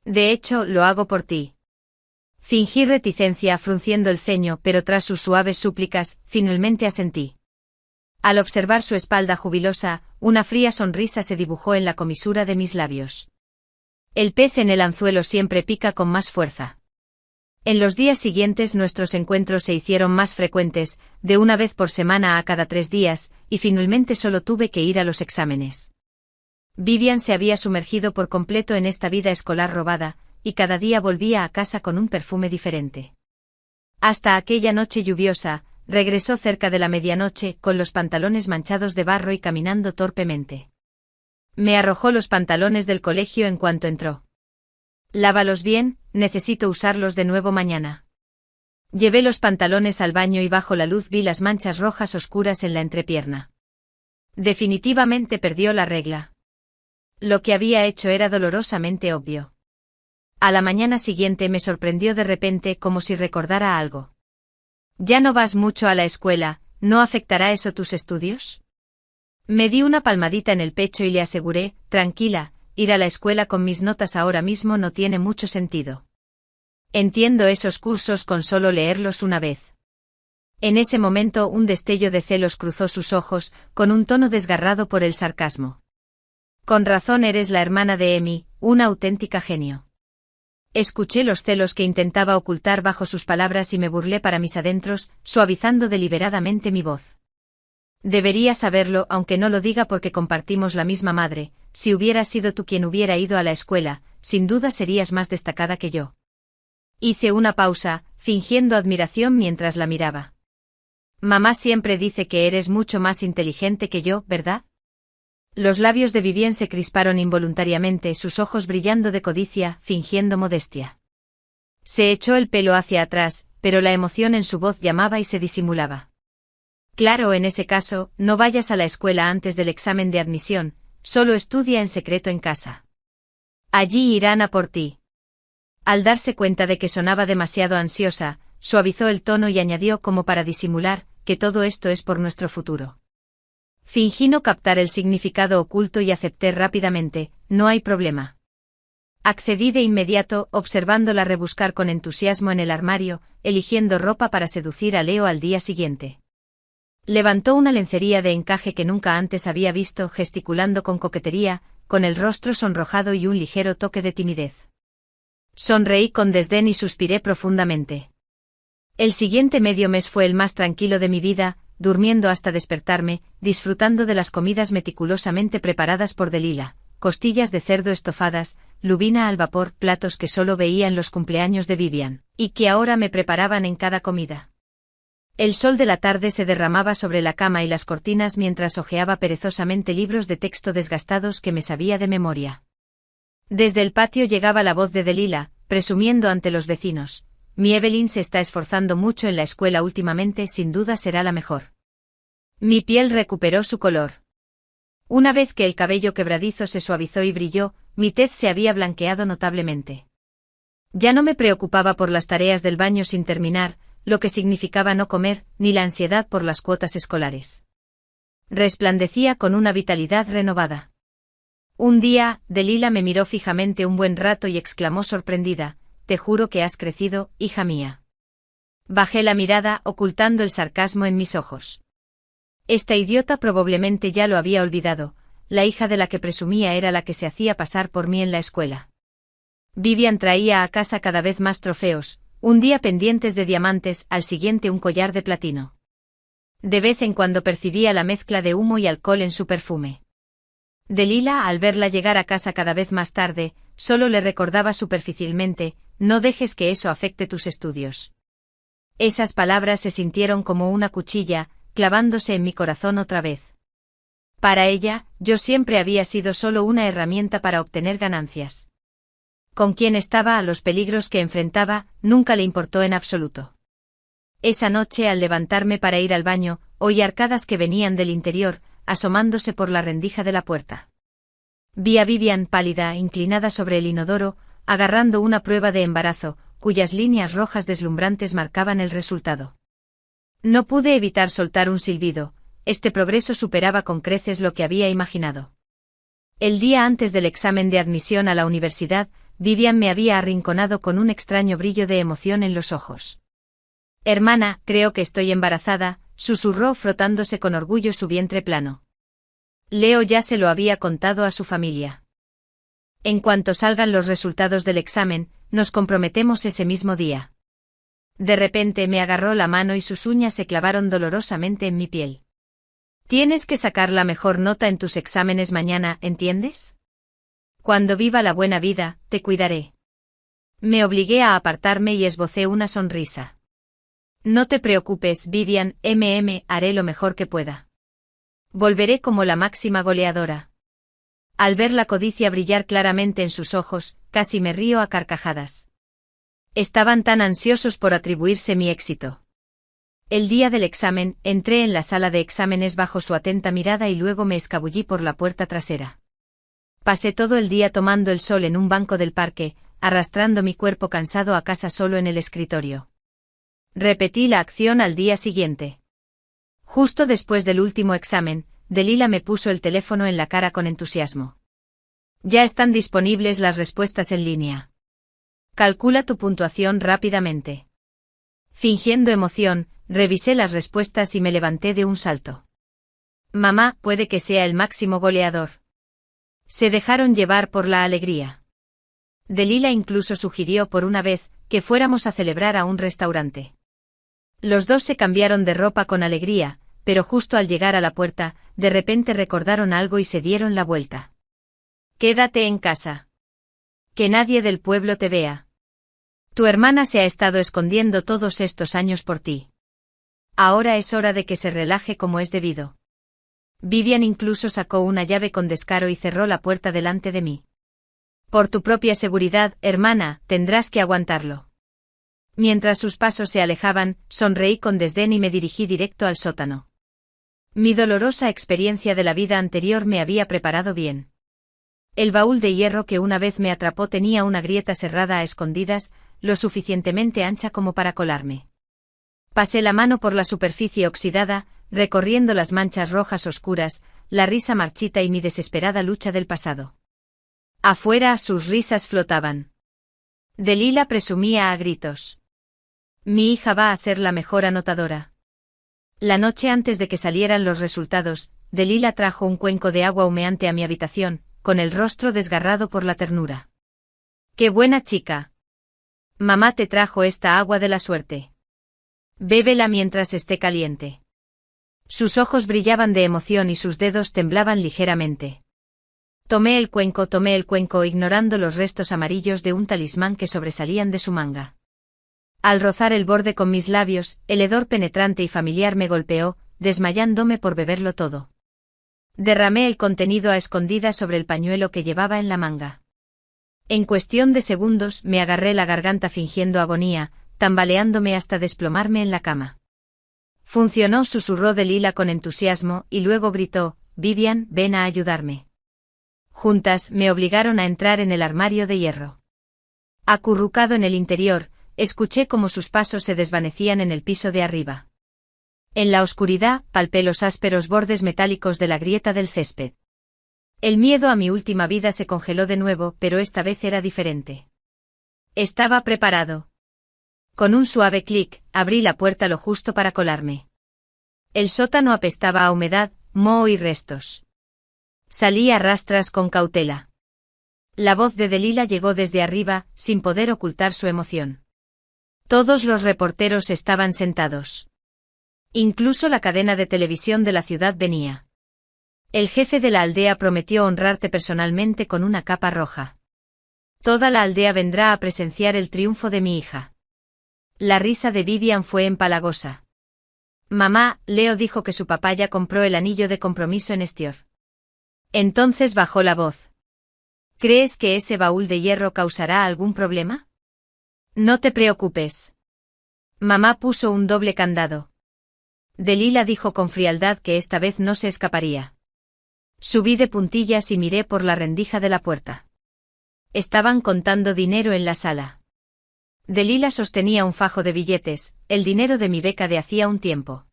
De hecho, lo hago por ti». Fingí reticencia frunciendo el ceño, pero tras sus suaves súplicas, finalmente asentí. Al observar su espalda jubilosa, una fría sonrisa se dibujó en la comisura de mis labios. El pez en el anzuelo siempre pica con más fuerza. En los días siguientes nuestros encuentros se hicieron más frecuentes, de una vez por semana a cada 3 días, y finalmente solo tuve que ir a los exámenes. Vivian se había sumergido por completo en esta vida escolar robada, y cada día volvía a casa con un perfume diferente. Hasta aquella noche lluviosa, regresó cerca de la medianoche, con los pantalones manchados de barro y caminando torpemente. Me arrojó los pantalones del colegio en cuanto entró. «Lávalos bien, necesito usarlos de nuevo mañana». Llevé los pantalones al baño y bajo la luz vi las manchas rojas oscuras en la entrepierna. Definitivamente perdió la regla. Lo que había hecho era dolorosamente obvio. A la mañana siguiente me sorprendió de repente como si recordara algo. «¿Ya no vas mucho a la escuela? ¿No afectará eso tus estudios?» Me di una palmadita en el pecho y le aseguré, tranquila, ir a la escuela con mis notas ahora mismo no tiene mucho sentido. Entiendo esos cursos con solo leerlos una vez. En ese momento un destello de celos cruzó sus ojos, con un tono desgarrado por el sarcasmo. «Con razón eres la hermana de Emi, una auténtica genio». Escuché los celos que intentaba ocultar bajo sus palabras y me burlé para mis adentros, suavizando deliberadamente mi voz. «Debería saberlo, aunque no lo diga porque compartimos la misma madre. Si hubieras sido tú quien hubiera ido a la escuela, sin duda serías más destacada que yo». Hice una pausa, fingiendo admiración mientras la miraba. «Mamá siempre dice que eres mucho más inteligente que yo, ¿verdad?» Los labios de Vivian se crisparon involuntariamente, sus ojos brillando de codicia, fingiendo modestia. Se echó el pelo hacia atrás, pero la emoción en su voz llamaba y se disimulaba. «Claro, en ese caso, no vayas a la escuela antes del examen de admisión, solo estudia en secreto en casa. Allí irán a por ti». Al darse cuenta de que sonaba demasiado ansiosa, suavizó el tono y añadió como para disimular, que todo esto es por nuestro futuro. Fingí no captar el significado oculto y acepté rápidamente, «No hay problema». Accedí de inmediato, observándola rebuscar con entusiasmo en el armario, eligiendo ropa para seducir a Leo al día siguiente. Levantó una lencería de encaje que nunca antes había visto, gesticulando con coquetería, con el rostro sonrojado y un ligero toque de timidez. Sonreí con desdén y suspiré profundamente. El siguiente medio mes fue el más tranquilo de mi vida, durmiendo hasta despertarme, disfrutando de las comidas meticulosamente preparadas por Delilah, costillas de cerdo estofadas, lubina al vapor, platos que solo veía en los cumpleaños de Vivian, y que ahora me preparaban en cada comida. El sol de la tarde se derramaba sobre la cama y las cortinas mientras hojeaba perezosamente libros de texto desgastados que me sabía de memoria. Desde el patio llegaba la voz de Delilah, presumiendo ante los vecinos: «Mi Evelyn se está esforzando mucho en la escuela últimamente, sin duda será la mejor». Mi piel recuperó su color. Una vez que el cabello quebradizo se suavizó y brilló, mi tez se había blanqueado notablemente. Ya no me preocupaba por las tareas del baño sin terminar, lo que significaba no comer, ni la ansiedad por las cuotas escolares. Resplandecía con una vitalidad renovada. Un día, Delila me miró fijamente un buen rato y exclamó sorprendida: «Te juro que has crecido, hija mía». Bajé la mirada, ocultando el sarcasmo en mis ojos. Esta idiota probablemente ya lo había olvidado, la hija de la que presumía era la que se hacía pasar por mí en la escuela. Vivian traía a casa cada vez más trofeos, un día pendientes de diamantes, al siguiente un collar de platino. De vez en cuando percibía la mezcla de humo y alcohol en su perfume. Delila, al verla llegar a casa cada vez más tarde, solo le recordaba superficialmente: «No dejes que eso afecte tus estudios». Esas palabras se sintieron como una cuchilla, clavándose en mi corazón otra vez. Para ella, yo siempre había sido solo una herramienta para obtener ganancias. Con quién estaba, a los peligros que enfrentaba, nunca le importó en absoluto. Esa noche, al levantarme para ir al baño, oí arcadas que venían del interior, asomándose por la rendija de la puerta. Vi a Vivian pálida, inclinada sobre el inodoro, agarrando una prueba de embarazo, cuyas líneas rojas deslumbrantes marcaban el resultado. No pude evitar soltar un silbido. Este progreso superaba con creces lo que había imaginado. El día antes del examen de admisión a la universidad, Vivian me había arrinconado con un extraño brillo de emoción en los ojos. «Hermana, creo que estoy embarazada», susurró frotándose con orgullo su vientre plano. Leo ya se lo había contado a su familia. «En cuanto salgan los resultados del examen, nos comprometemos ese mismo día». De repente me agarró la mano y sus uñas se clavaron dolorosamente en mi piel. «Tienes que sacar la mejor nota en tus exámenes mañana, ¿entiendes? Cuando viva la buena vida, te cuidaré». Me obligué a apartarme y esbocé una sonrisa. «No te preocupes, Vivian, haré lo mejor que pueda. Volveré como la máxima goleadora». Al ver la codicia brillar claramente en sus ojos, casi me río a carcajadas. Estaban tan ansiosos por atribuirse mi éxito. El día del examen, entré en la sala de exámenes bajo su atenta mirada y luego me escabullí por la puerta trasera. Pasé todo el día tomando el sol en un banco del parque, arrastrando mi cuerpo cansado a casa solo en el escritorio. Repetí la acción al día siguiente. Justo después del último examen, Delila me puso el teléfono en la cara con entusiasmo. «Ya están disponibles las respuestas en línea. Calcula tu puntuación rápidamente». Fingiendo emoción, revisé las respuestas y me levanté de un salto. «Mamá, puede que sea el máximo goleador». Se dejaron llevar por la alegría. Delila incluso sugirió por una vez que fuéramos a celebrar a un restaurante. Los dos se cambiaron de ropa con alegría, pero justo al llegar a la puerta, de repente recordaron algo y se dieron la vuelta. «Quédate en casa. Que nadie del pueblo te vea. Tu hermana se ha estado escondiendo todos estos años por ti. Ahora es hora de que se relaje como es debido». Vivian incluso sacó una llave con descaro y cerró la puerta delante de mí. «Por tu propia seguridad, hermana, tendrás que aguantarlo». Mientras sus pasos se alejaban, sonreí con desdén y me dirigí directo al sótano. Mi dolorosa experiencia de la vida anterior me había preparado bien. El baúl de hierro que una vez me atrapó tenía una grieta cerrada a escondidas, lo suficientemente ancha como para colarme. Pasé la mano por la superficie oxidada, recorriendo las manchas rojas oscuras, la risa marchita y mi desesperada lucha del pasado. Afuera sus risas flotaban. Delila presumía a gritos. «Mi hija va a ser la mejor anotadora». La noche antes de que salieran los resultados, Delila trajo un cuenco de agua humeante a mi habitación, con el rostro desgarrado por la ternura. «¡Qué buena chica! Mamá te trajo esta agua de la suerte. Bébela mientras esté caliente». Sus ojos brillaban de emoción y sus dedos temblaban ligeramente. Tomé el cuenco ignorando los restos amarillos de un talismán que sobresalían de su manga. Al rozar el borde con mis labios, el hedor penetrante y familiar me golpeó, desmayándome por beberlo todo. Derramé el contenido a escondidas sobre el pañuelo que llevaba en la manga. En cuestión de segundos me agarré la garganta fingiendo agonía, tambaleándome hasta desplomarme en la cama. «Funcionó», susurró Delila con entusiasmo, y luego gritó: «Vivian, ven a ayudarme». Juntas, me obligaron a entrar en el armario de hierro. Acurrucado en el interior, Escuché cómo sus pasos se desvanecían en el piso de arriba. En la oscuridad, palpé los ásperos bordes metálicos de la grieta del césped. El miedo a mi última vida se congeló de nuevo, pero esta vez era diferente. Estaba preparado. Con un suave clic, abrí la puerta lo justo para colarme. El sótano apestaba a humedad, moho y restos. Salí a rastras con cautela. La voz de Delila llegó desde arriba, sin poder ocultar su emoción. Todos los reporteros estaban sentados. Incluso la cadena de televisión de la ciudad venía. El jefe de la aldea prometió honrarte personalmente con una capa roja. Toda la aldea vendrá a presenciar el triunfo de mi hija. La risa de Vivian fue empalagosa. Mamá, Leo dijo que su papá ya compró el anillo de compromiso en Estior. Entonces bajó la voz. ¿Crees que ese baúl de hierro causará algún problema? No te preocupes. Mamá puso un doble candado. Delila dijo con frialdad que esta vez no se escaparía. Subí de puntillas y miré por la rendija de la puerta. Estaban contando dinero en la sala. Delila sostenía un fajo de billetes, el dinero de mi beca de hacía un tiempo.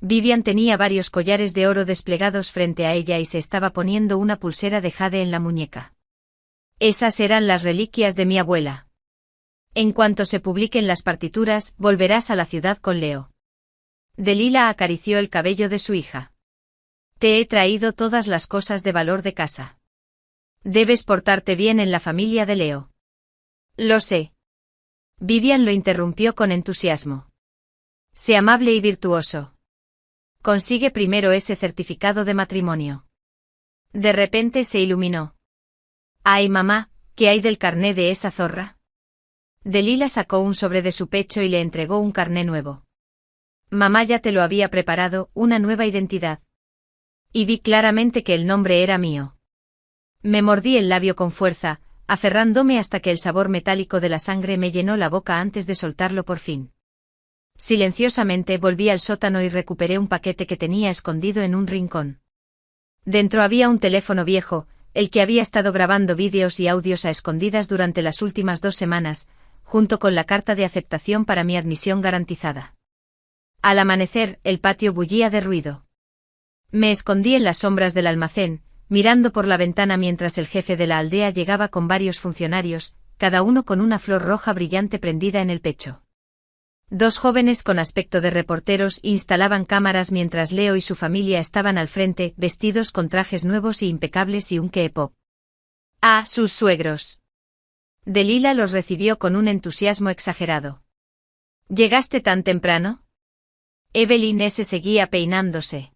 Vivian tenía varios collares de oro desplegados frente a ella y se estaba poniendo una pulsera de jade en la muñeca. Esas eran las reliquias de mi abuela. En cuanto se publiquen las partituras, volverás a la ciudad con Leo. Delila acarició el cabello de su hija. Te he traído todas las cosas de valor de casa. Debes portarte bien en la familia de Leo. Lo sé. Vivian lo interrumpió con entusiasmo. Sé amable y virtuoso. Consigue primero ese certificado de matrimonio. De repente se iluminó. Ay, mamá, ¿qué hay del carné de esa zorra? Delila sacó un sobre de su pecho y le entregó un carné nuevo. Mamá ya te lo había preparado, una nueva identidad. Y vi claramente que el nombre era mío. Me mordí el labio con fuerza, aferrándome hasta que el sabor metálico de la sangre me llenó la boca antes de soltarlo por fin. Silenciosamente volví al sótano y recuperé un paquete que tenía escondido en un rincón. Dentro había un teléfono viejo, el que había estado grabando vídeos y audios a escondidas durante las últimas 2 semanas, junto con la carta de aceptación para mi admisión garantizada. Al amanecer, el patio bullía de ruido. Me escondí en las sombras del almacén, mirando por la ventana mientras el jefe de la aldea llegaba con varios funcionarios, cada uno con una flor roja brillante prendida en el pecho. 2 jóvenes con aspecto de reporteros instalaban cámaras mientras Leo y su familia estaban al frente, vestidos con trajes nuevos y impecables y un K-pop. ¡Ah, sus suegros! Delila los recibió con un entusiasmo exagerado. ¿Llegaste tan temprano? Evelyn S. seguía peinándose.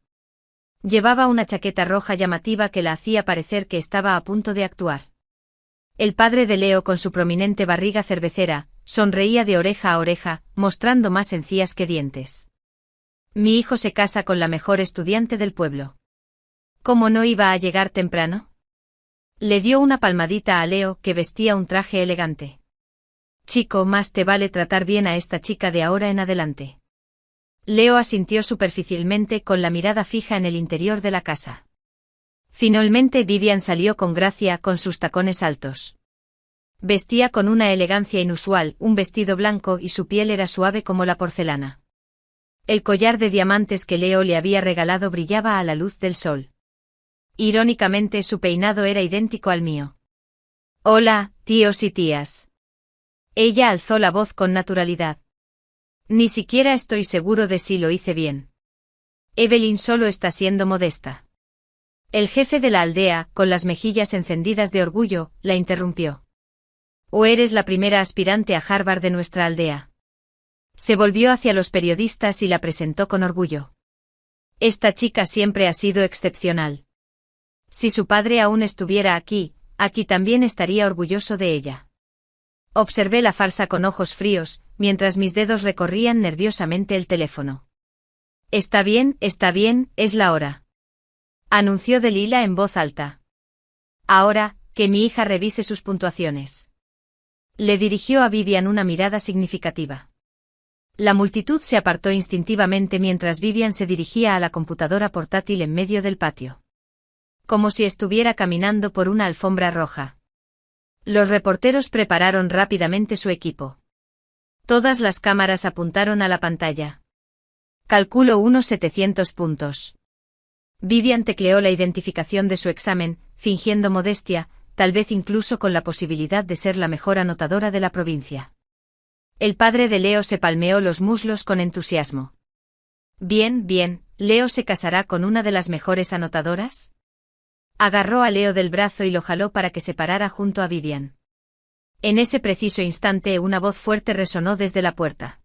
Llevaba una chaqueta roja llamativa que la hacía parecer que estaba a punto de actuar. El padre de Leo, con su prominente barriga cervecera, sonreía de oreja a oreja, mostrando más encías que dientes. Mi hijo se casa con la mejor estudiante del pueblo. ¿Cómo no iba a llegar temprano? Le dio una palmadita a Leo, que vestía un traje elegante. Chico, más te vale tratar bien a esta chica de ahora en adelante. Leo asintió superficialmente con la mirada fija en el interior de la casa. Finalmente Vivian salió con gracia con sus tacones altos. Vestía con una elegancia inusual, un vestido blanco y su piel era suave como la porcelana. El collar de diamantes que Leo le había regalado brillaba a la luz del sol. Irónicamente su peinado era idéntico al mío. Hola, tíos y tías. Ella alzó la voz con naturalidad. Ni siquiera estoy seguro de si lo hice bien. Evelyn solo está siendo modesta. El jefe de la aldea, con las mejillas encendidas de orgullo, la interrumpió. ¿O eres la primera aspirante a Harvard de nuestra aldea? Se volvió hacia los periodistas y la presentó con orgullo. Esta chica siempre ha sido excepcional. Si su padre aún estuviera aquí también estaría orgulloso de ella. Observé la farsa con ojos fríos, mientras mis dedos recorrían nerviosamente el teléfono. Está bien, es la hora. Anunció Delila en voz alta. Ahora, que mi hija revise sus puntuaciones. Le dirigió a Vivian una mirada significativa. La multitud se apartó instintivamente mientras Vivian se dirigía a la computadora portátil en medio del patio. Como si estuviera caminando por una alfombra roja. Los reporteros prepararon rápidamente su equipo. Todas las cámaras apuntaron a la pantalla. Calculo unos 700 puntos. Vivian tecleó la identificación de su examen, fingiendo modestia, tal vez incluso con la posibilidad de ser la mejor anotadora de la provincia. El padre de Leo se palmeó los muslos con entusiasmo. Bien, bien, ¿Leo se casará con una de las mejores anotadoras? Agarró a Leo del brazo y lo jaló para que se parara junto a Vivian. En ese preciso instante una voz fuerte resonó desde la puerta.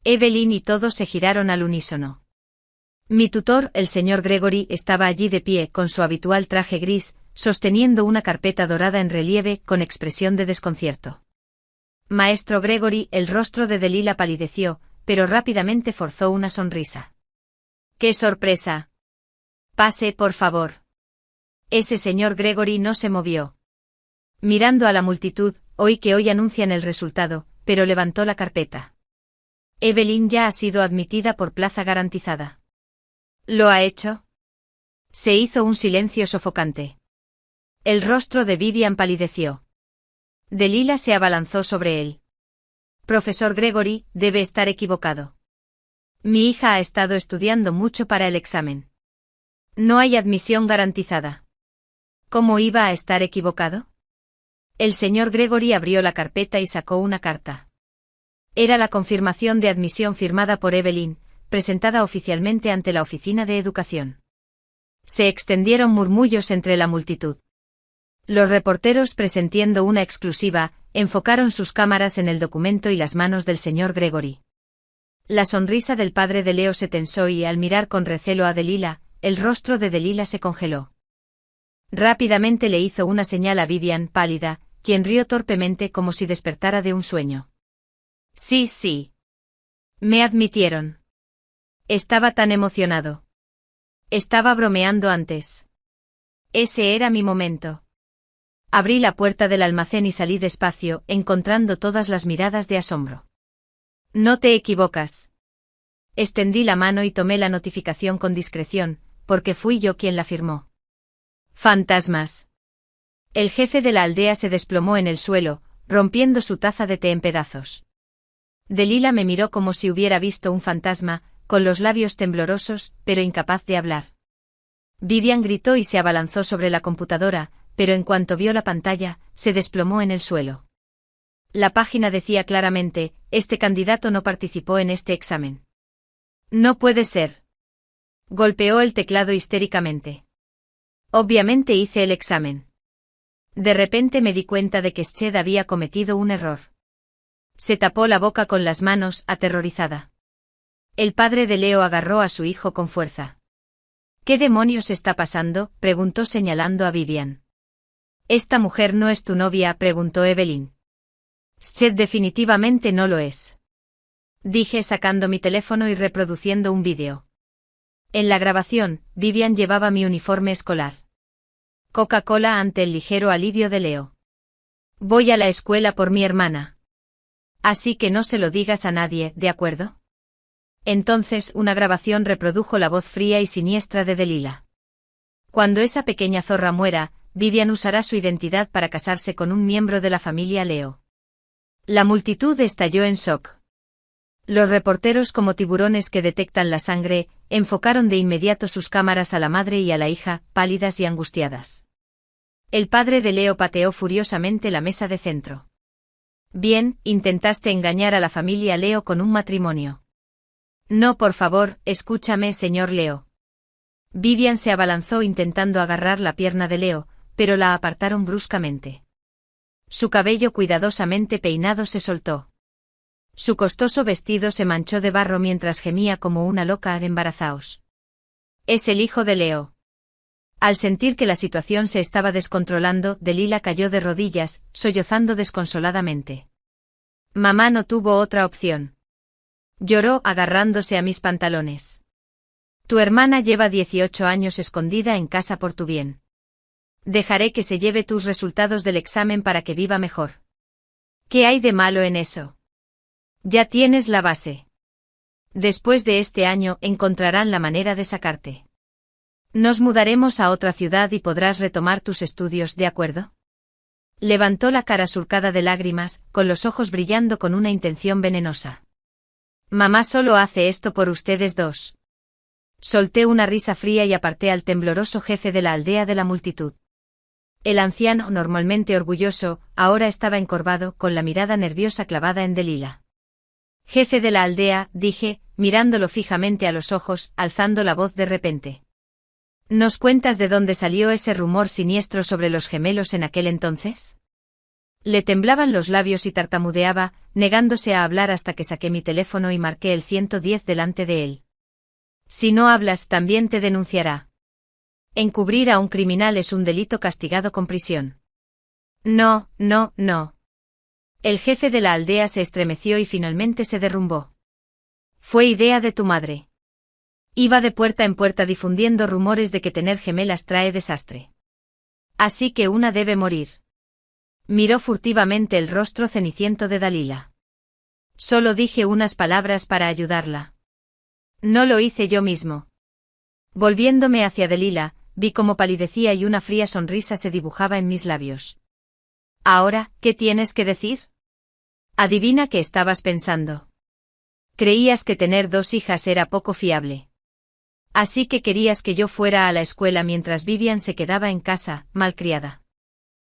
Evelyn y todos se giraron al unísono. Mi tutor, el señor Gregory, estaba allí de pie con su habitual traje gris, sosteniendo una carpeta dorada en relieve con expresión de desconcierto. Maestro Gregory, el rostro de Delilah palideció, pero rápidamente forzó una sonrisa. ¡Qué sorpresa! Pase, por favor. Ese señor Gregory no se movió. Mirando a la multitud, oí que hoy anuncian el resultado, pero levantó la carpeta. Evelyn ya ha sido admitida por plaza garantizada. ¿Lo ha hecho? Se hizo un silencio sofocante. El rostro de Vivian palideció. Delilah se abalanzó sobre él. Profesor Gregory, debe estar equivocado. Mi hija ha estado estudiando mucho para el examen. No hay admisión garantizada. ¿Cómo iba a estar equivocado? El señor Gregory abrió la carpeta y sacó una carta. Era la confirmación de admisión firmada por Evelyn, presentada oficialmente ante la Oficina de Educación. Se extendieron murmullos entre la multitud. Los reporteros, presintiendo una exclusiva, enfocaron sus cámaras en el documento y las manos del señor Gregory. La sonrisa del padre de Leo se tensó y, al mirar con recelo a Delilah, el rostro de Delilah se congeló. Rápidamente le hizo una señal a Vivian, pálida, quien rió torpemente como si despertara de un sueño. Sí, sí. Me admitieron. Estaba tan emocionado. Estaba bromeando antes. Ese era mi momento. Abrí la puerta del almacén y salí despacio, encontrando todas las miradas de asombro. No te equivocas. Extendí la mano y tomé la notificación con discreción, porque fui yo quien la firmó. Fantasmas. El jefe de la aldea se desplomó en el suelo, rompiendo su taza de té en pedazos. Delilah me miró como si hubiera visto un fantasma, con los labios temblorosos, pero incapaz de hablar. Vivian gritó y se abalanzó sobre la computadora, pero en cuanto vio la pantalla, se desplomó en el suelo. La página decía claramente, este candidato no participó en este examen. No puede ser. Golpeó el teclado histéricamente. Obviamente hice el examen. De repente me di cuenta de que Sched había cometido un error. Se tapó la boca con las manos, aterrorizada. El padre de Leo agarró a su hijo con fuerza. ¿Qué demonios está pasando?, preguntó señalando a Vivian. ¿Esta mujer no es tu novia?, preguntó Evelyn. Sched definitivamente no lo es. Dije sacando mi teléfono y reproduciendo un vídeo. En la grabación, Vivian llevaba mi uniforme escolar. Coca-Cola ante el ligero alivio de Leo. Voy a la escuela por mi hermana. Así que no se lo digas a nadie, ¿de acuerdo? Entonces una grabación reprodujo la voz fría y siniestra de Delilah. Cuando esa pequeña zorra muera, Vivian usará su identidad para casarse con un miembro de la familia Leo. La multitud estalló en shock. Los reporteros, como tiburones que detectan la sangre, enfocaron de inmediato sus cámaras a la madre y a la hija, pálidas y angustiadas. El padre de Leo pateó furiosamente la mesa de centro. Bien, intentaste engañar a la familia Leo con un matrimonio. No, por favor, escúchame, señor Leo. Vivian se abalanzó intentando agarrar la pierna de Leo, pero la apartaron bruscamente. Su cabello cuidadosamente peinado se soltó. Su costoso vestido se manchó de barro mientras gemía como una loca embarazaos. Es el hijo de Leo. Al sentir que la situación se estaba descontrolando, Delilah cayó de rodillas, sollozando desconsoladamente. Mamá no tuvo otra opción. Lloró agarrándose a mis pantalones. Tu hermana lleva 18 años escondida en casa por tu bien. Dejaré que se lleve tus resultados del examen para que viva mejor. ¿Qué hay de malo en eso? Ya tienes la base. Después de este año encontrarán la manera de sacarte. Nos mudaremos a otra ciudad y podrás retomar tus estudios, ¿de acuerdo? Levantó la cara surcada de lágrimas, con los ojos brillando con una intención venenosa. Mamá solo hace esto por ustedes dos. Solté una risa fría y aparté al tembloroso jefe de la aldea de la multitud. El anciano, normalmente orgulloso, ahora estaba encorvado, con la mirada nerviosa clavada en Delila. Jefe de la aldea, dije, mirándolo fijamente a los ojos, alzando la voz de repente. ¿Nos cuentas de dónde salió ese rumor siniestro sobre los gemelos en aquel entonces? Le temblaban los labios y tartamudeaba, negándose a hablar hasta que saqué mi teléfono y marqué el 110 delante de él. Si no hablas, también te denunciará. Encubrir a un criminal es un delito castigado con prisión. No, no, no. El jefe de la aldea se estremeció y finalmente se derrumbó. Fue idea de tu madre. Iba de puerta en puerta difundiendo rumores de que tener gemelas trae desastre. Así que una debe morir. Miró furtivamente el rostro ceniciento de Dalila. Solo dije unas palabras para ayudarla. No lo hice yo mismo. Volviéndome hacia Dalila, vi cómo palidecía y una fría sonrisa se dibujaba en mis labios. Ahora, ¿qué tienes que decir? Adivina qué estabas pensando. Creías que tener 2 hijas era poco fiable. Así que querías que yo fuera a la escuela mientras Vivian se quedaba en casa, malcriada.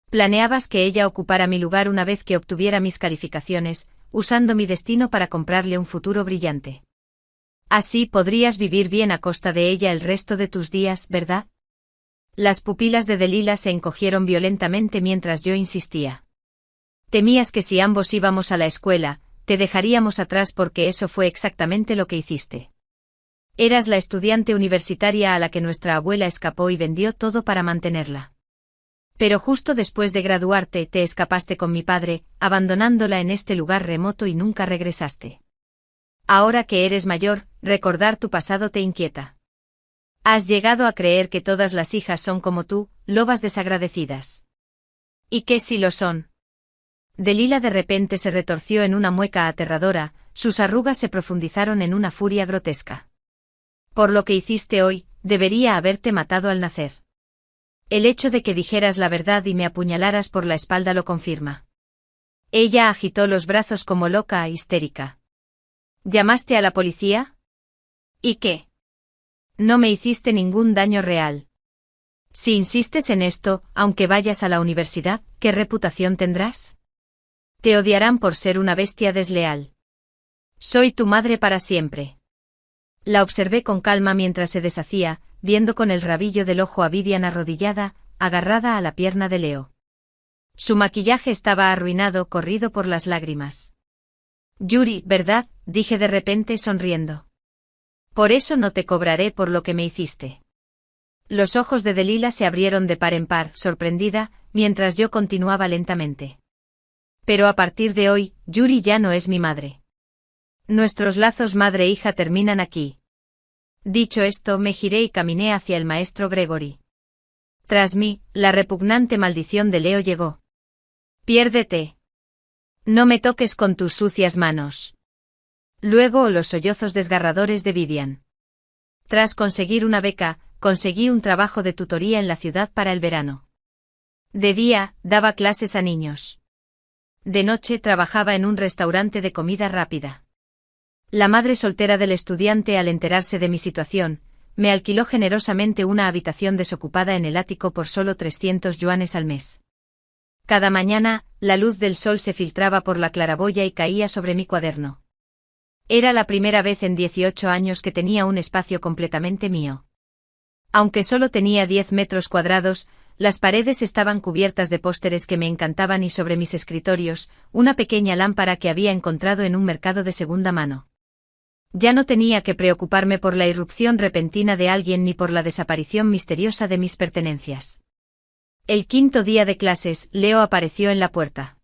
Planeabas que ella ocupara mi lugar una vez que obtuviera mis calificaciones, usando mi destino para comprarle un futuro brillante. Así podrías vivir bien a costa de ella el resto de tus días, ¿verdad? Las pupilas de Delila se encogieron violentamente mientras yo insistía. Temías que si ambos íbamos a la escuela, te dejaríamos atrás porque eso fue exactamente lo que hiciste. Eras la estudiante universitaria a la que nuestra abuela escapó y vendió todo para mantenerla. Pero justo después de graduarte te escapaste con mi padre, abandonándola en este lugar remoto y nunca regresaste. Ahora que eres mayor, recordar tu pasado te inquieta. Has llegado a creer que todas las hijas son como tú, lobas desagradecidas. ¿Y qué si lo son? Delila de repente se retorció en una mueca aterradora, sus arrugas se profundizaron en una furia grotesca. Por lo que hiciste hoy, debería haberte matado al nacer. El hecho de que dijeras la verdad y me apuñalaras por la espalda lo confirma. Ella agitó los brazos como loca e histérica. ¿Llamaste a la policía? ¿Y qué? No me hiciste ningún daño real. Si insistes en esto, aunque vayas a la universidad, ¿qué reputación tendrás? Te odiarán por ser una bestia desleal. Soy tu madre para siempre. La observé con calma mientras se deshacía, viendo con el rabillo del ojo a Vivian arrodillada, agarrada a la pierna de Leo. Su maquillaje estaba arruinado, corrido por las lágrimas. Yuri, ¿verdad?, dije de repente sonriendo. Por eso no te cobraré por lo que me hiciste. Los ojos de Delila se abrieron de par en par, sorprendida, mientras yo continuaba lentamente. Pero a partir de hoy, Yuri ya no es mi madre. Nuestros lazos madre-hija terminan aquí. Dicho esto, me giré y caminé hacia el maestro Gregory. Tras mí, la repugnante maldición de Leo llegó. Piérdete. No me toques con tus sucias manos. Luego los sollozos desgarradores de Vivian. Tras conseguir una beca, conseguí un trabajo de tutoría en la ciudad para el verano. De día, daba clases a niños. De noche trabajaba en un restaurante de comida rápida. La madre soltera del estudiante, al enterarse de mi situación, me alquiló generosamente una habitación desocupada en el ático por solo 300 yuanes al mes. Cada mañana, la luz del sol se filtraba por la claraboya y caía sobre mi cuaderno. Era la primera vez en 18 años que tenía un espacio completamente mío. Aunque solo tenía 10 metros cuadrados, las paredes estaban cubiertas de pósteres que me encantaban y sobre mis escritorios, una pequeña lámpara que había encontrado en un mercado de segunda mano. Ya no tenía que preocuparme por la irrupción repentina de alguien ni por la desaparición misteriosa de mis pertenencias. El quinto día de clases, Leo apareció en la puerta.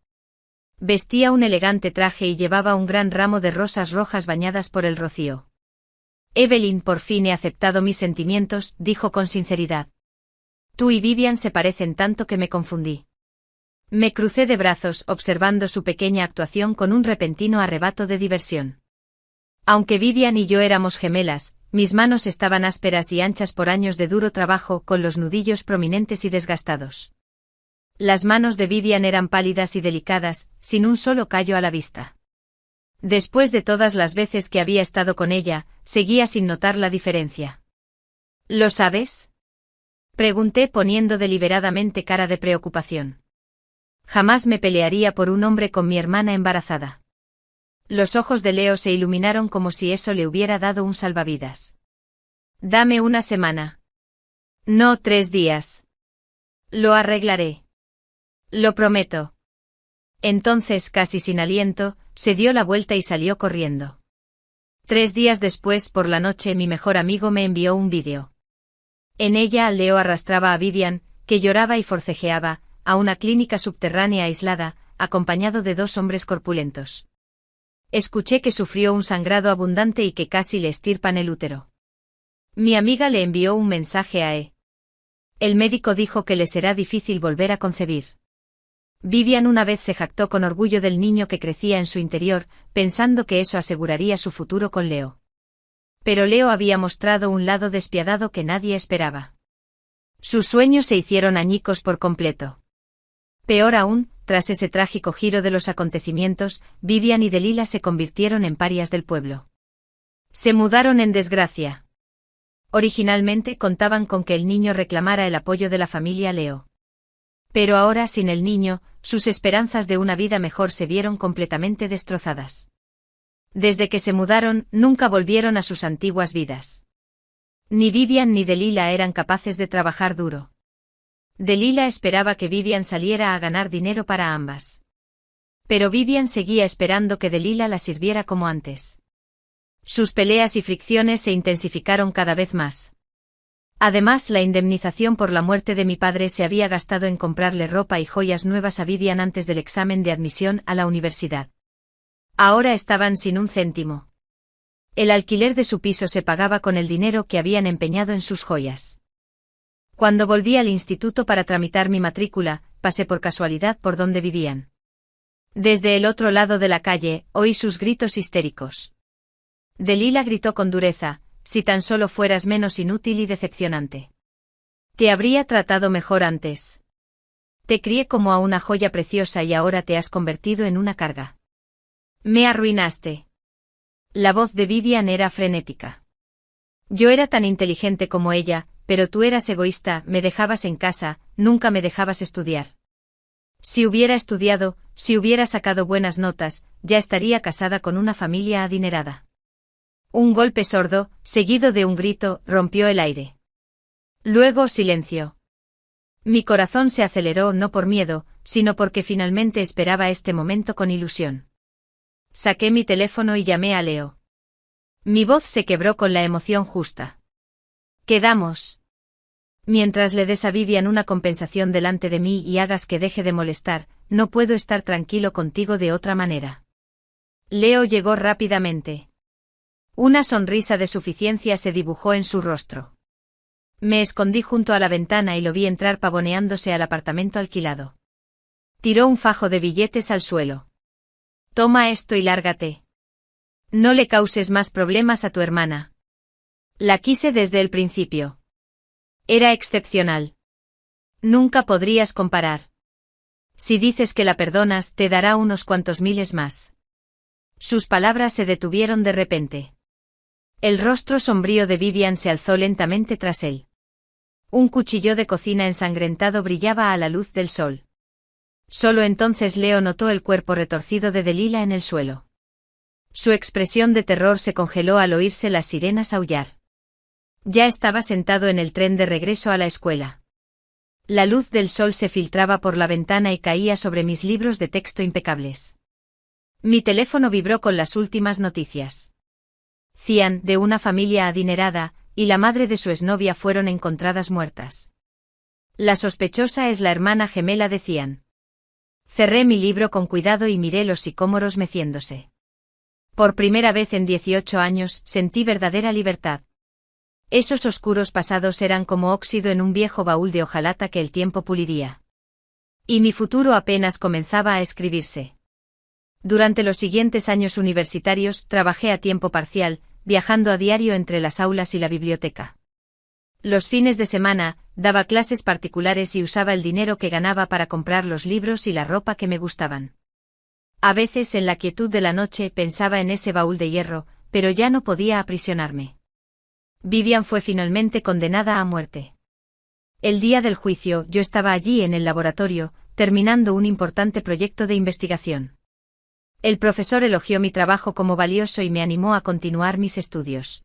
Vestía un elegante traje y llevaba un gran ramo de rosas rojas bañadas por el rocío. Evelyn, por fin he aceptado mis sentimientos, dijo con sinceridad. Tú y Vivian se parecen tanto que me confundí. Me crucé de brazos, observando su pequeña actuación con un repentino arrebato de diversión. Aunque Vivian y yo éramos gemelas, mis manos estaban ásperas y anchas por años de duro trabajo, con los nudillos prominentes y desgastados. Las manos de Vivian eran pálidas y delicadas, sin un solo callo a la vista. Después de todas las veces que había estado con ella, seguía sin notar la diferencia. ¿Lo sabes? Pregunté poniendo deliberadamente cara de preocupación. Jamás me pelearía por un hombre con mi hermana embarazada. Los ojos de Leo se iluminaron como si eso le hubiera dado un salvavidas. Dame una semana. No 3 días. Lo arreglaré. Lo prometo. Entonces, casi sin aliento, se dio la vuelta y salió corriendo. 3 días después, por la noche, mi mejor amigo me envió un vídeo. En ella, Leo arrastraba a Vivian, que lloraba y forcejeaba, a una clínica subterránea aislada, acompañado de 2 hombres corpulentos. Escuché que sufrió un sangrado abundante y que casi le extirpan el útero. Mi amiga le envió un mensaje a E. El médico dijo que le será difícil volver a concebir. Vivian una vez se jactó con orgullo del niño que crecía en su interior, pensando que eso aseguraría su futuro con Leo. Pero Leo había mostrado un lado despiadado que nadie esperaba. Sus sueños se hicieron añicos por completo. Peor aún, tras ese trágico giro de los acontecimientos, Vivian y Delilah se convirtieron en parias del pueblo. Se mudaron en desgracia. Originalmente contaban con que el niño reclamara el apoyo de la familia Leo. Pero ahora, sin el niño, sus esperanzas de una vida mejor se vieron completamente destrozadas. Desde que se mudaron, nunca volvieron a sus antiguas vidas. Ni Vivian ni Delilah eran capaces de trabajar duro. Delilah esperaba que Vivian saliera a ganar dinero para ambas. Pero Vivian seguía esperando que Delilah la sirviera como antes. Sus peleas y fricciones se intensificaron cada vez más. Además, la indemnización por la muerte de mi padre se había gastado en comprarle ropa y joyas nuevas a Vivian antes del examen de admisión a la universidad. Ahora estaban sin un céntimo. El alquiler de su piso se pagaba con el dinero que habían empeñado en sus joyas. Cuando volví al instituto para tramitar mi matrícula, pasé por casualidad por donde vivían. Desde el otro lado de la calle, oí sus gritos histéricos. Delilah gritó con dureza: si tan solo fueras menos inútil y decepcionante. Te habría tratado mejor antes. Te crié como a una joya preciosa y ahora te has convertido en una carga. Me arruinaste. La voz de Vivian era frenética. Yo era tan inteligente como ella, pero tú eras egoísta, me dejabas en casa, nunca me dejabas estudiar. Si hubiera estudiado, si hubiera sacado buenas notas, ya estaría casada con una familia adinerada. Un golpe sordo, seguido de un grito, rompió el aire. Luego silencio. Mi corazón se aceleró no por miedo, sino porque finalmente esperaba este momento con ilusión. Saqué mi teléfono y llamé a Leo. Mi voz se quebró con la emoción justa. Quedamos. Mientras le des a Vivian una compensación delante de mí y hagas que deje de molestar, no puedo estar tranquilo contigo de otra manera. Leo llegó rápidamente. Una sonrisa de suficiencia se dibujó en su rostro. Me escondí junto a la ventana y lo vi entrar pavoneándose al apartamento alquilado. Tiró un fajo de billetes al suelo. Toma esto y lárgate. No le causes más problemas a tu hermana. La quise desde el principio. Era excepcional. Nunca podrías comparar. Si dices que la perdonas, te dará unos cuantos miles más. Sus palabras se detuvieron de repente. El rostro sombrío de Vivian se alzó lentamente tras él. Un cuchillo de cocina ensangrentado brillaba a la luz del sol. Solo entonces Leo notó el cuerpo retorcido de Delilah en el suelo. Su expresión de terror se congeló al oírse las sirenas aullar. Ya estaba sentado en el tren de regreso a la escuela. La luz del sol se filtraba por la ventana y caía sobre mis libros de texto impecables. Mi teléfono vibró con las últimas noticias. Cian, de una familia adinerada, y la madre de su exnovia fueron encontradas muertas. La sospechosa es la hermana gemela de Cian. Cerré mi libro con cuidado y miré los sicómoros meciéndose. Por primera vez en 18 años, sentí verdadera libertad. Esos oscuros pasados eran como óxido en un viejo baúl de hojalata que el tiempo puliría. Y mi futuro apenas comenzaba a escribirse. Durante los siguientes años universitarios trabajé a tiempo parcial, viajando a diario entre las aulas y la biblioteca. Los fines de semana, daba clases particulares y usaba el dinero que ganaba para comprar los libros y la ropa que me gustaban. A veces en la quietud de la noche pensaba en ese baúl de hierro, pero ya no podía aprisionarme. Vivian fue finalmente condenada a muerte. El día del juicio yo estaba allí en el laboratorio, terminando un importante proyecto de investigación. El profesor elogió mi trabajo como valioso y me animó a continuar mis estudios.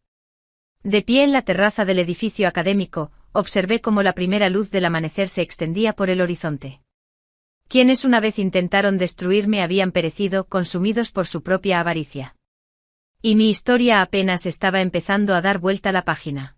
De pie en la terraza del edificio académico, observé cómo la primera luz del amanecer se extendía por el horizonte. Quienes una vez intentaron destruirme habían perecido consumidos por su propia avaricia. Y mi historia apenas estaba empezando a dar vuelta la página.